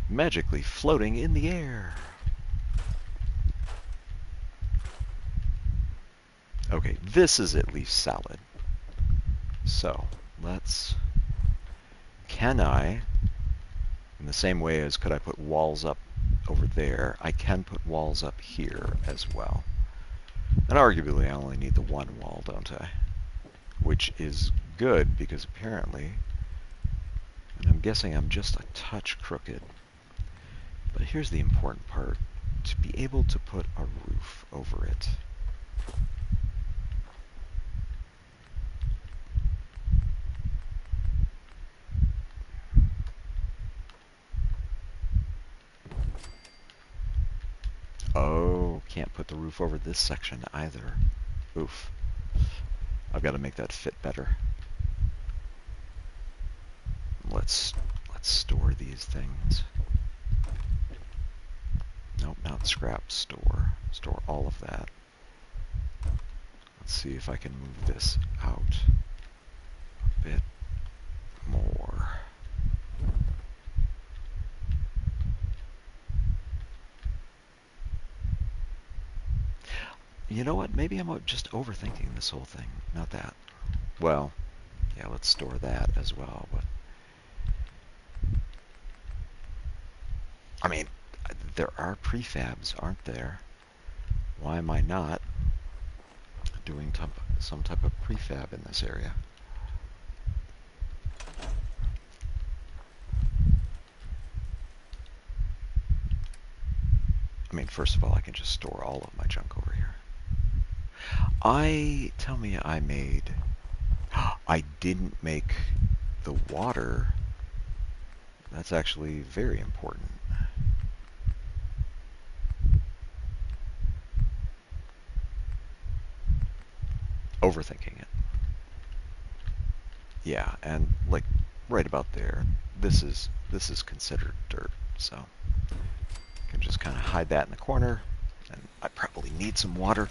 Magically floating in the air. Okay, this is at least solid. So, let's... Can I, in the same way as could I put walls up over there, I can put walls up here as well. And arguably I only need the one wall, don't I? Which is good, because apparently, and I'm guessing I'm just a touch crooked, but here's the important part. To be able to put a roof over it. Oh, can't put the roof over this section either. Oof. I've got to make that fit better. Let's store these things. Nope, not scrap, store. Store all of that. Let's see if I can move this out a bit more. You know what? Maybe I'm just overthinking this whole thing. Not that. Well, yeah, let's store that as well, but... I mean, there are prefabs, aren't there? Why am I not doing some type of prefab in this area? I mean, first of all, I can just store all of my junk over here. Tell me I made... I didn't make the water. That's actually very important. Overthinking it. Yeah, and like right about there, this is considered dirt, so I can just kind of hide that in the corner. And I probably need some water.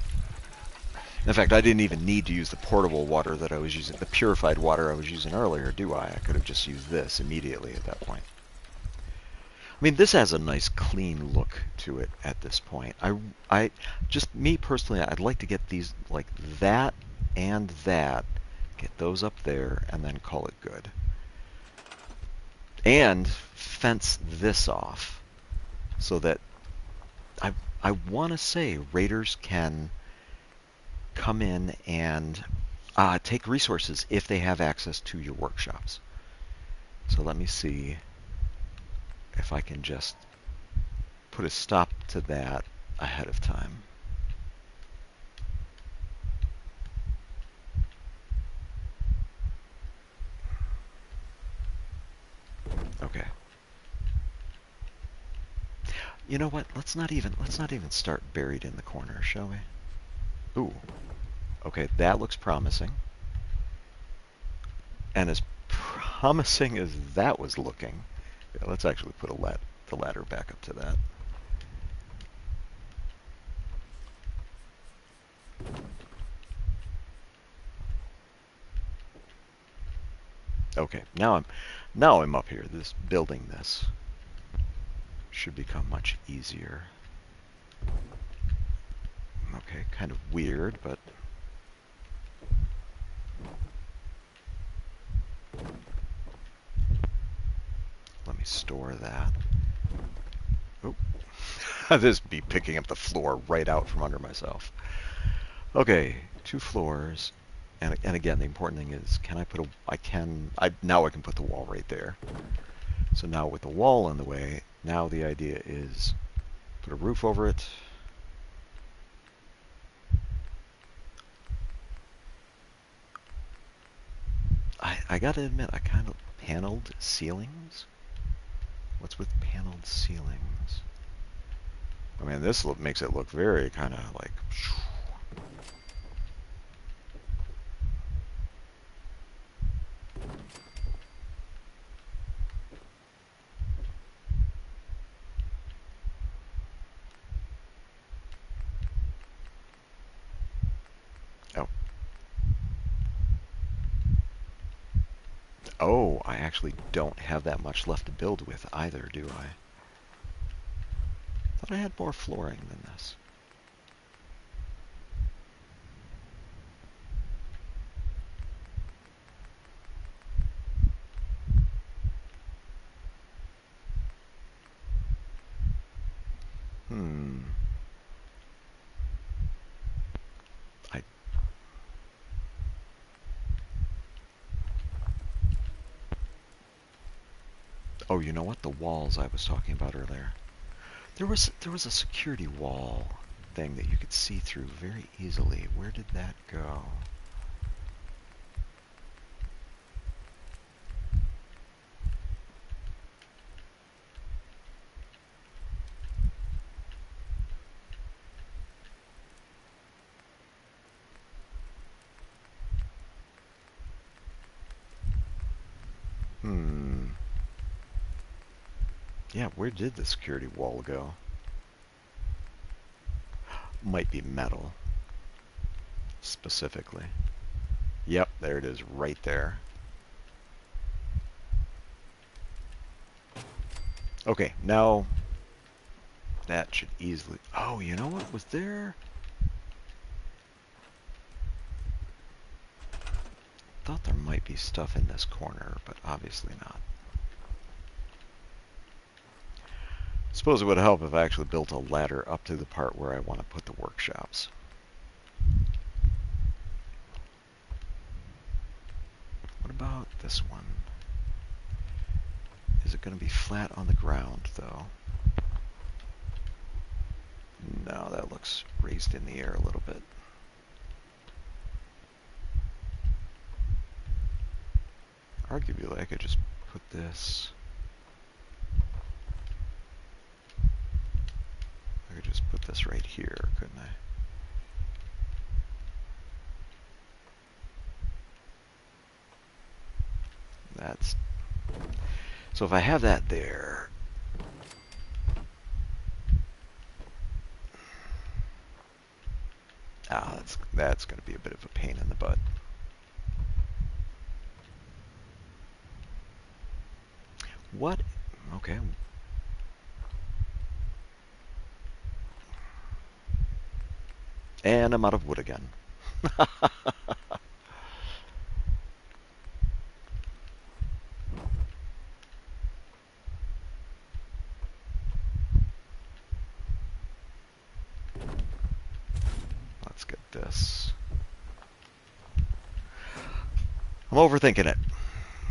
In fact, I didn't even need to use the portable water that I was using, the purified water I was using earlier, do I? I could have just used this immediately at that point. I mean, this has a nice clean look to it at this point. I just, me personally, I'd like to get these, like that and that, get those up there, and then call it good. And fence this off so that I want to say raiders can come in and take resources if they have access to your workshops. So let me see. if I can just put a stop to that ahead of time. Okay. You know what? Let's not even start buried in the corner, shall we? Ooh. Okay, that looks promising. And as promising as that was looking, yeah, let's actually put the ladder back up to that. Okay, now I'm up here. Building this should become much easier. Okay, kind of weird, but let me store that. Oh, this be picking up the floor right out from under myself. Okay, 2 floors, and again, the important thing is, can I put a? Now I can put the wall right there. So now with the wall in the way, now the idea is put a roof over it. I gotta admit, I kind of paneled ceilings. What's with paneled ceilings? I mean, this makes it look very kind of like. Oh. Oh, I actually don't have that much left to build with either, do I? Thought I had more flooring than this. Oh, you know what? The walls I was talking about earlier. There was a security wall thing that you could see through very easily. Where did that go? Yeah, where did the security wall go? Might be metal, specifically. Yep, there it is, right there. Okay, now that should easily... Oh, you know what was there? Thought there might be stuff in this corner, but obviously not. Suppose it would help if I actually built a ladder up to the part where I want to put the workshops. What about this one? Is it going to be flat on the ground, though? No, that looks raised in the air a little bit. Arguably, I could just put this... I could just put this right here, couldn't I? That's... So if I have that there... that's going to be a bit of a pain in the butt. What? Okay. And I'm out of wood again. Let's get this. I'm overthinking it.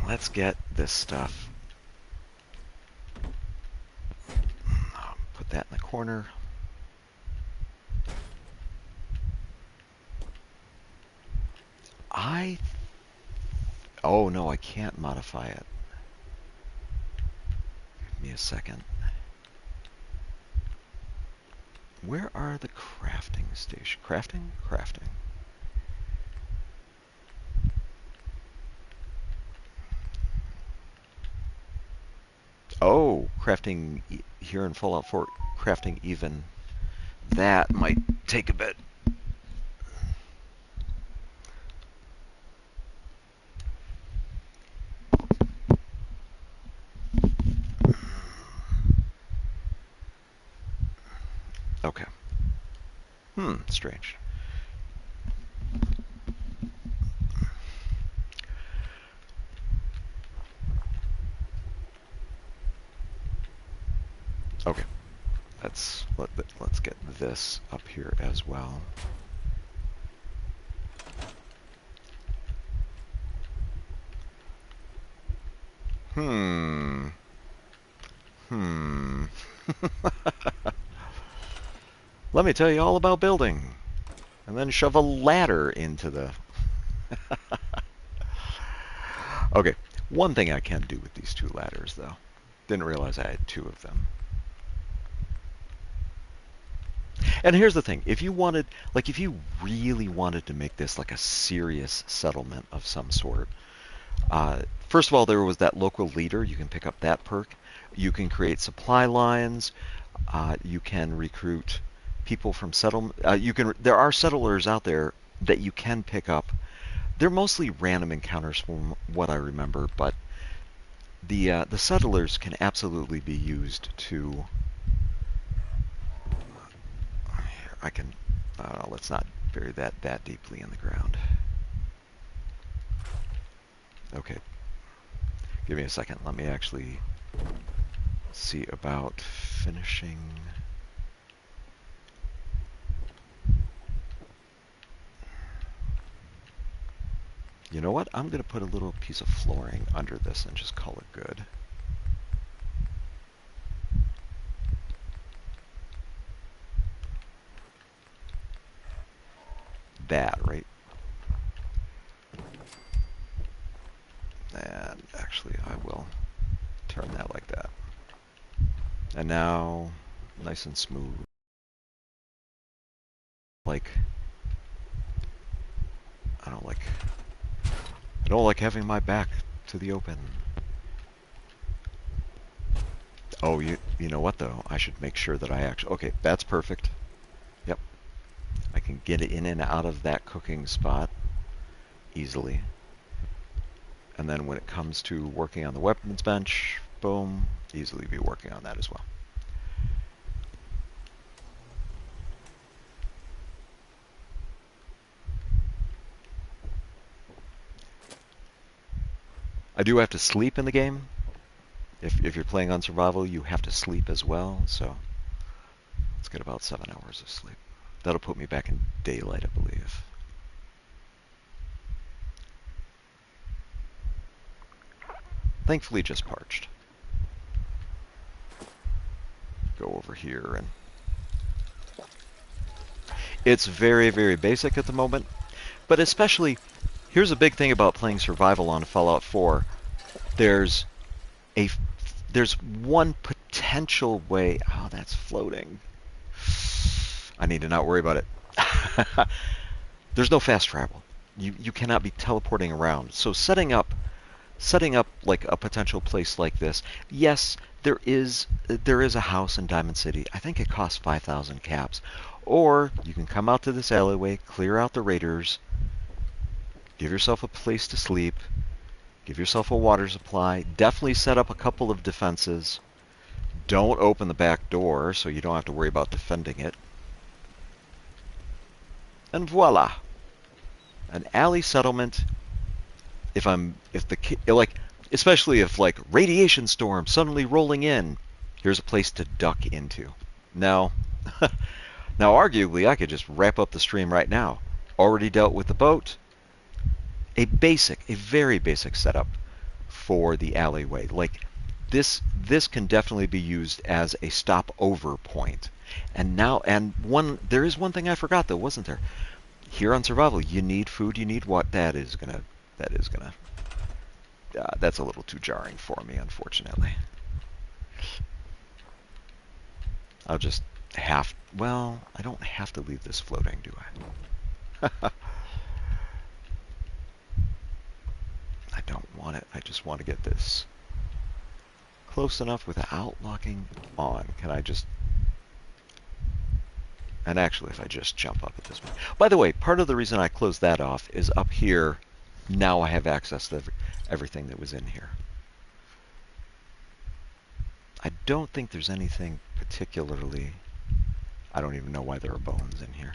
Let's get this stuff. that in the corner. Oh no, I can't modify it. Give me a second. Where are the crafting station? Crafting? Crafting. Oh, crafting here in Fallout 4, crafting even. That might take a bit. Okay. Strange. Okay. Let's get this up here as well. Let me tell you all about building. And then shove a ladder into the... Okay, one thing I can do with these two ladders, though. Didn't realize I had two of them. And here's the thing. If you wanted, like, if you really wanted to make this like a serious settlement of some sort, first of all, there was that local leader. You can pick up that perk. You can create supply lines. You can recruit people from settlement. There are settlers out there that you can pick up. They're mostly random encounters from what I remember, but the settlers can absolutely be used to... I can... let's not bury that deeply in the ground. Okay. Give me a second. Let me actually see about finishing... You know what? I'm going to put a little piece of flooring under this and just call it good. That, right? And actually, I will turn that like that. And now, nice and smooth. Like, I don't like having my back to the open. Oh, you know what though? I should make sure that I actually... Okay, that's perfect. Yep. I can get it in and out of that cooking spot easily. And then when it comes to working on the weapons bench, boom, easily be working on that as well. I do have to sleep in the game. If you're playing on survival, you have to sleep as well, so let's get about 7 hours of sleep. That'll put me back in daylight, I believe. Thankfully just parched. Go over here and... It's very, very basic at the moment, but especially, here's a big thing about playing survival on Fallout 4. There's one potential way... Oh, that's floating. I need to not worry about it. There's no fast travel. You cannot be teleporting around. So setting up like a potential place like this. Yes, there is a house in Diamond City. I think it costs 5,000 caps. Or you can come out to this alleyway, clear out the raiders, give yourself a place to sleep, give yourself a water supply, definitely set up a couple of defenses. Don't open the back door so you don't have to worry about defending it. And voila. An alley settlement. Especially if like radiation storm suddenly rolling in, here's a place to duck into. Now arguably I could just wrap up the stream right now. Already dealt with the boat. A very basic setup for the alleyway. Like, this can definitely be used as a stopover point. And there is one thing I forgot though, wasn't there? Here on survival, you need food, you need what? That's a little too jarring for me, unfortunately. I'll just well, I don't have to leave this floating, do I? I don't want it. I just want to get this close enough without locking on. Can I just... And actually, if I just jump up at this point... By the way, part of the reason I closed that off is up here, now I have access to everything that was in here. I don't think there's anything particularly... I don't even know why there are bones in here.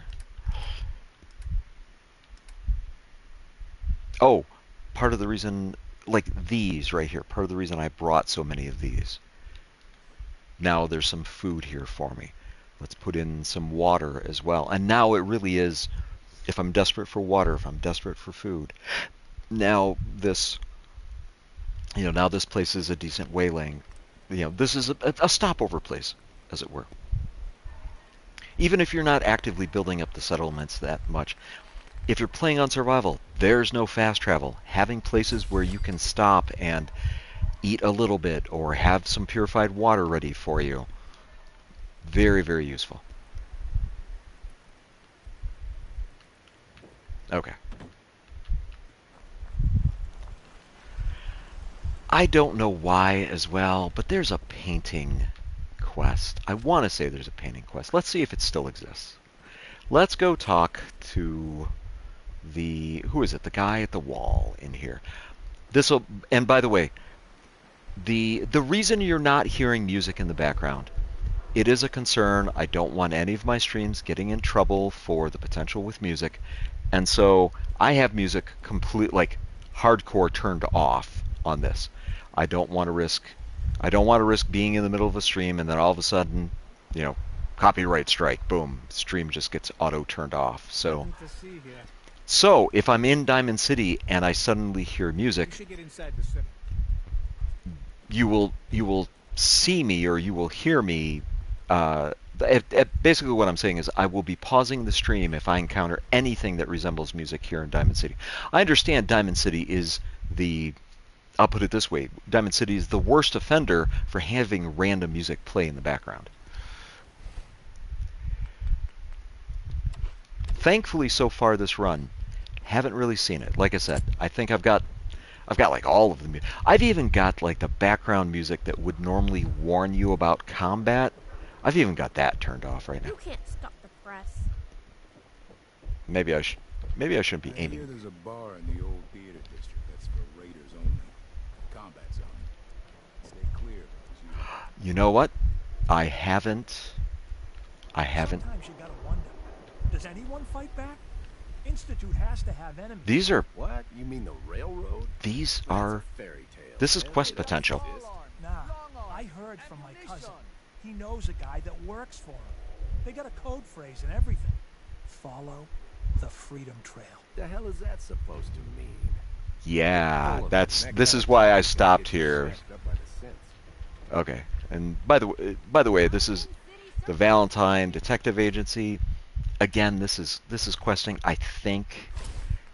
Oh, part of the reason, like these right here, part of the reason I brought so many of these. Now there's some food here for me. Let's put in some water as well. And now it really is, if I'm desperate for water, if I'm desperate for food, now this place is a decent waylaying. This is a stopover place, as it were. Even if you're not actively building up the settlements that much, if you're playing on survival, there's no fast travel. Having places where you can stop and eat a little bit or have some purified water ready for you, very, very useful. Okay. I don't know why as well, but there's a painting quest. I want to say there's a painting quest. Let's see if it still exists. Let's go talk to who is it? The guy at the wall in here. And by the way, the reason you're not hearing music in the background, it is a concern. I don't want any of my streams getting in trouble for the potential with music. And so I have music like hardcore turned off on this. I don't want to risk being in the middle of a stream and then all of a sudden, copyright strike, boom, stream just gets auto turned off. So if I'm in Diamond City and I suddenly hear music, you will see me or you will hear me. Basically what I'm saying is I will be pausing the stream if I encounter anything that resembles music here in Diamond City. I understand Diamond City is I'll put it this way, Diamond City is the worst offender for having random music play in the background. Thankfully, so far this run, haven't really seen it. Like I said, I think I've got like all of the music. I've even got like the background music that would normally warn you about combat. I've even got that turned off right now. You can't stop the press. Maybe I shouldn't be aiming. Here there's a bar in the old theater district that's for raiders only. Combat zone. Stay clear. You know what? I haven't. Sometimes you gotta wonder, does anyone fight back? Institute has to have enemies. These are... What? You mean the railroad? These are... Fairy tale. This is quest potential. Nah, I heard from my cousin. He knows a guy that works for him. They got a code phrase and everything. Follow the Freedom Trail. The hell is that supposed to mean? Yeah, this is why I stopped here. Okay, and by the way, this is the Valentine Detective Agency. Again, this is questing. I think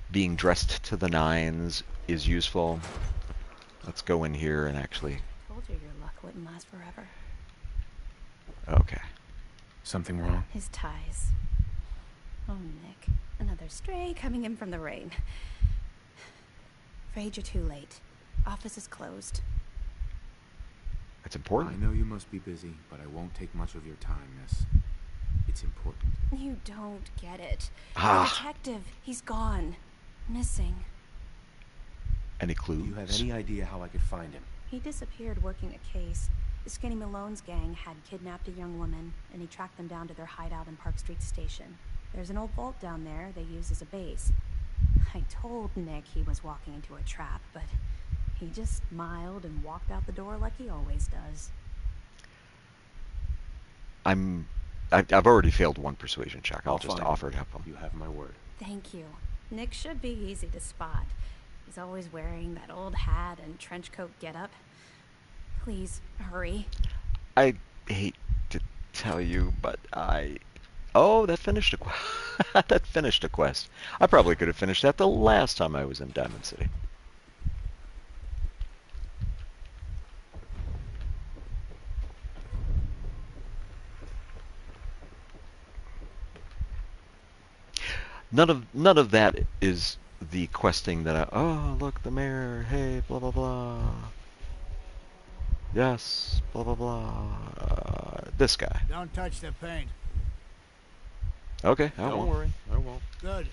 being dressed to the nines is useful. Let's go in here and actually... Told you your luck wouldn't last forever. Okay. Something wrong? His ties. Oh, Nick. Another stray coming in from the rain. Afraid you're too late. Office is closed. It's important. I know you must be busy, but I won't take much of your time, miss. It's important. You don't get it. Ah. The detective, he's gone. Missing. Any clues? Do you have any idea how I could find him? He disappeared working a case. The Skinny Malone's gang had kidnapped a young woman, and he tracked them down to their hideout in Park Street Station. There's an old vault down there they use as a base. I told Nick he was walking into a trap, but he just smiled and walked out the door like he always does. I've already failed one persuasion check. I'll just offer to help him. You have my word. Thank you. Nick should be easy to spot. He's always wearing that old hat and trench coat getup. Please, hurry. I hate to tell you, but Oh, that finished a quest. That finished a quest. I probably could have finished that the last time I was in Diamond City. None of that is the questing that oh, look, the mayor, hey, blah blah blah. Yes, blah blah blah. This guy. Don't touch the paint. Okay, I Don't won't. worry, I won't. Good.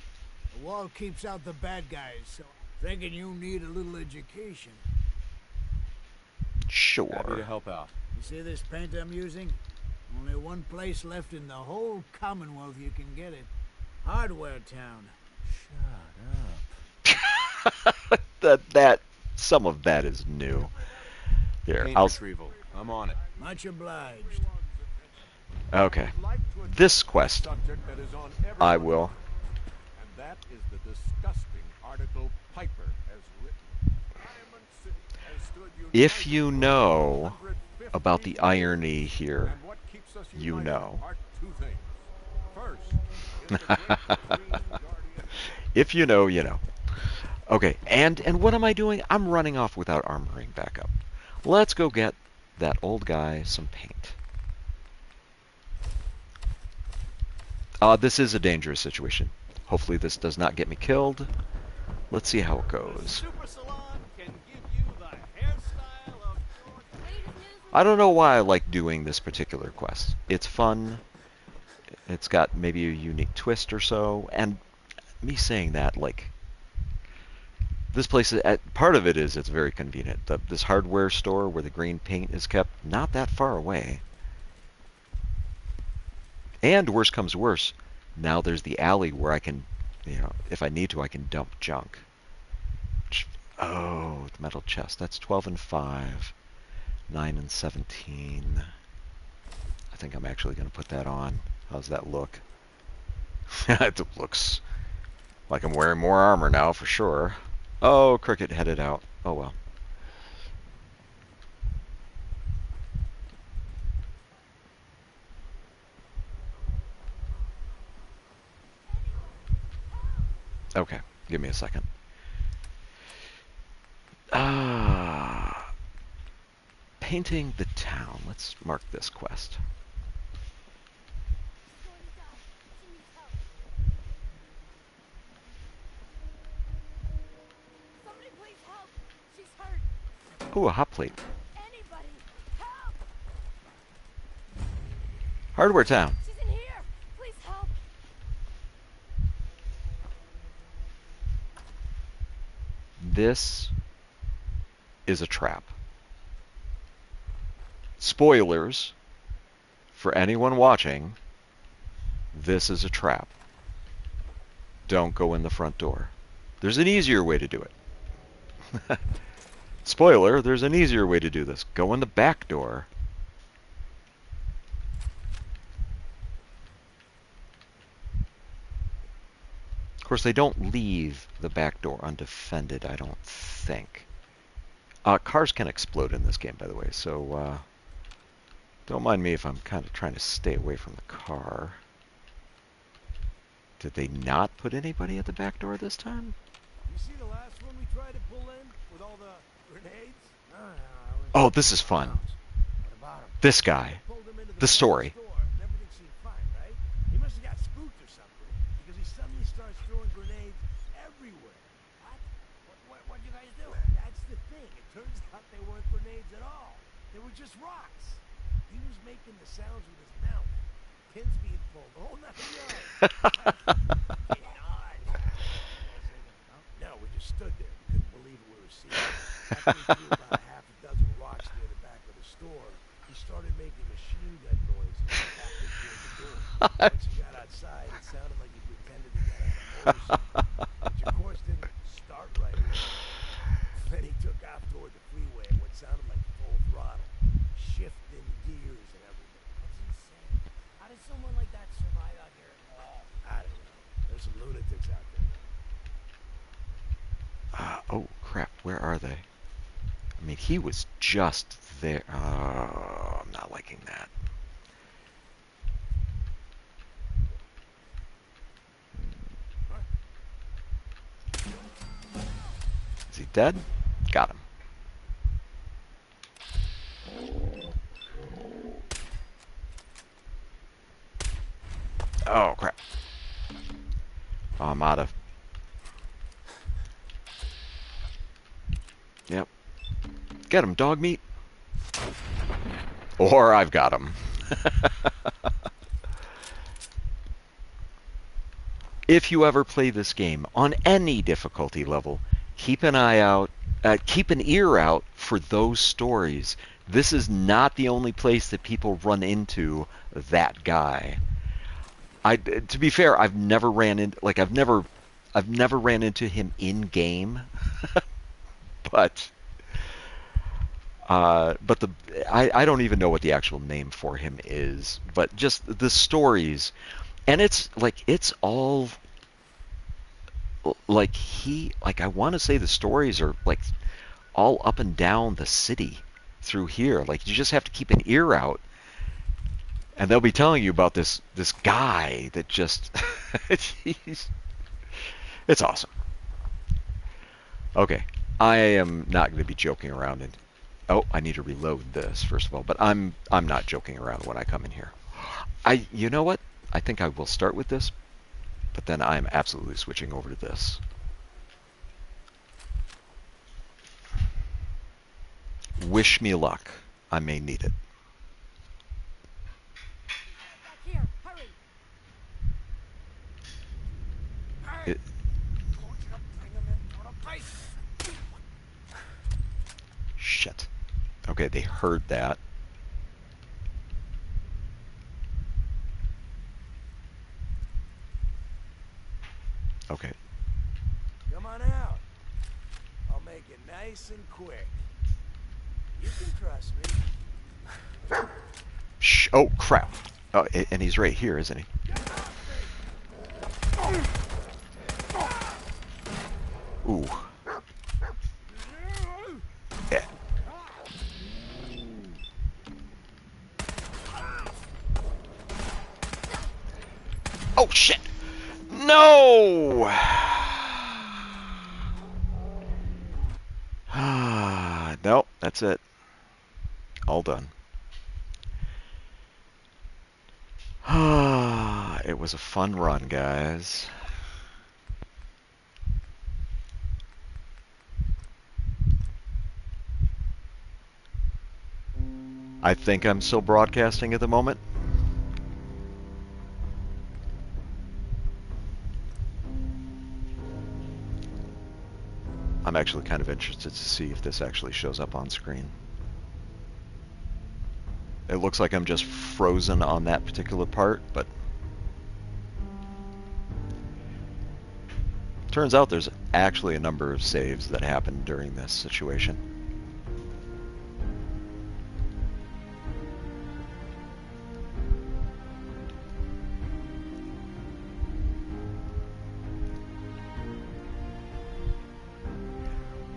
The wall keeps out the bad guys, so thinking you need a little education. Happy to Sure. help out. You see this paint I'm using? Only one place left in the whole Commonwealth you can get it. Hardware Town. Shut up. that some of that is new. Here, Paint I'll. retrieval. I'm on it. Much obliged. Okay. This quest, I will. And that is the disgusting article Piper has written. Diamond City has stood If united you for know 150 about the irony years. here, And what keeps us you united know. are two things. First is the great Green Guardian. If you know, you know. Okay, and what am I doing? I'm running off without armoring back up. Let's go get that old guy some paint. This is a dangerous situation. Hopefully this does not get me killed. Let's see how it goes. Super Salon can give you the hairstyle of your I don't know why I like doing this particular quest. It's fun. It's got maybe a unique twist or so. And me saying that, like, this place, part of it is it's very convenient. This hardware store where the green paint is kept, not that far away. And worse comes worse, now there's the alley where I can, you know, if I need to, I can dump junk. Oh, the metal chest. That's 12 and 5. 9 and 17. I think I'm actually going to put that on. How's that look? It looks like I'm wearing more armor now for sure. Oh, Cricket headed out. Oh well. Okay, give me a second. Painting the town. Let's mark this quest. Somebody please help! She's hurt! Ooh, a hot plate. Anybody! Help! Hardware town. She's in here! Please help! This is a trap. Spoilers for anyone watching. This is a trap. Don't go in the front door. There's an easier way to do it. Spoiler, there's an easier way to do this. Go in the back door. Of course, they don't leave the back door undefended, I don't think. Cars can explode in this game, by the way, so don't mind me if I'm kind of trying to stay away from the car. Did they not put anybody at the back door this time? You see the last one we tried to pull in with all the grenades? Oh, this is fun. What about him? This guy. Pulled him into The story. store and everything seemed fine, right? He must have got spooked or something because he suddenly starts throwing grenades everywhere. What you guys do? That's the thing. It turns out they weren't grenades at all. They were just rocks. He was making the sounds with his mouth. Pins being pulled. Oh, not No, we just stood there. We couldn't believe what we were seeing. After he threw about half a dozen rocks near the back of the store, he started making machine gun noises halfway toward the door. Once he got outside, it sounded like he pretended to get out of motorcycle, which of course didn't start right away. Then he took off toward the freeway at what sounded like full throttle, shifting gears and everything. That's insane. How did someone like that survive out here at all? I don't know. There's some lunatics out there. Oh, crap. Where are they? I mean, he was just there. Oh, I'm not liking that. Is he dead? Got him. Oh, crap. Oh, I'm out of... Yep. Get him, dog meat. Or I've got him. If you ever play this game on any difficulty level, keep an eye out, keep an ear out for those stories. This is not the only place that people run into that guy. To be fair, I've never ran into, like, I've never ran into him in game, but I don't even know what the actual name for him is. But just the stories, and it's all like I want to say the stories are like all up and down the city through here. Like, you just have to keep an ear out. And they'll be telling you about this guy that just... it's awesome. Okay. I am not going to be joking around. Oh, I need to reload this, first of all. But I'm not joking around when I come in here. You know what? I think I will start with this. But then I'm absolutely switching over to this. Wish me luck. I may need it. Here, hurry. It, shit. Okay, they heard that. Okay. Come on out. I'll make it nice and quick. You can trust me. Shh. Oh, crap. Oh, and he's right here, isn't he? Ooh. Yeah. Oh, shit. No! Nope, that's it. All done. It was a fun run, guys. I think I'm still broadcasting at the moment. I'm actually kind of interested to see if this actually shows up on screen. It looks like I'm just frozen on that particular part, but turns out there's actually a number of saves that happened during this situation.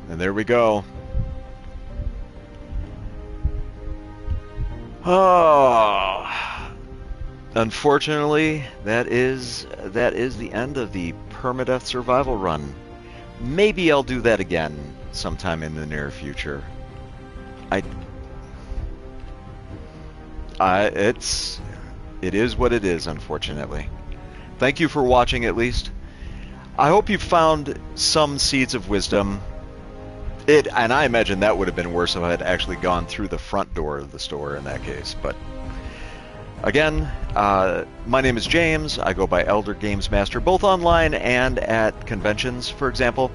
And there we go. Oh, unfortunately, that is the end of the Permadeath Survival Run. Maybe I'll do that again sometime in the near future. It is what it is, unfortunately. Thank you for watching, at least. I hope you found some seeds of wisdom. And I imagine that would have been worse if I had actually gone through the front door of the store in that case. But again, my name is James. I go by Elder Games Master, both online and at conventions, for example.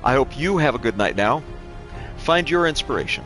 I hope you have a good night now. Find your inspiration.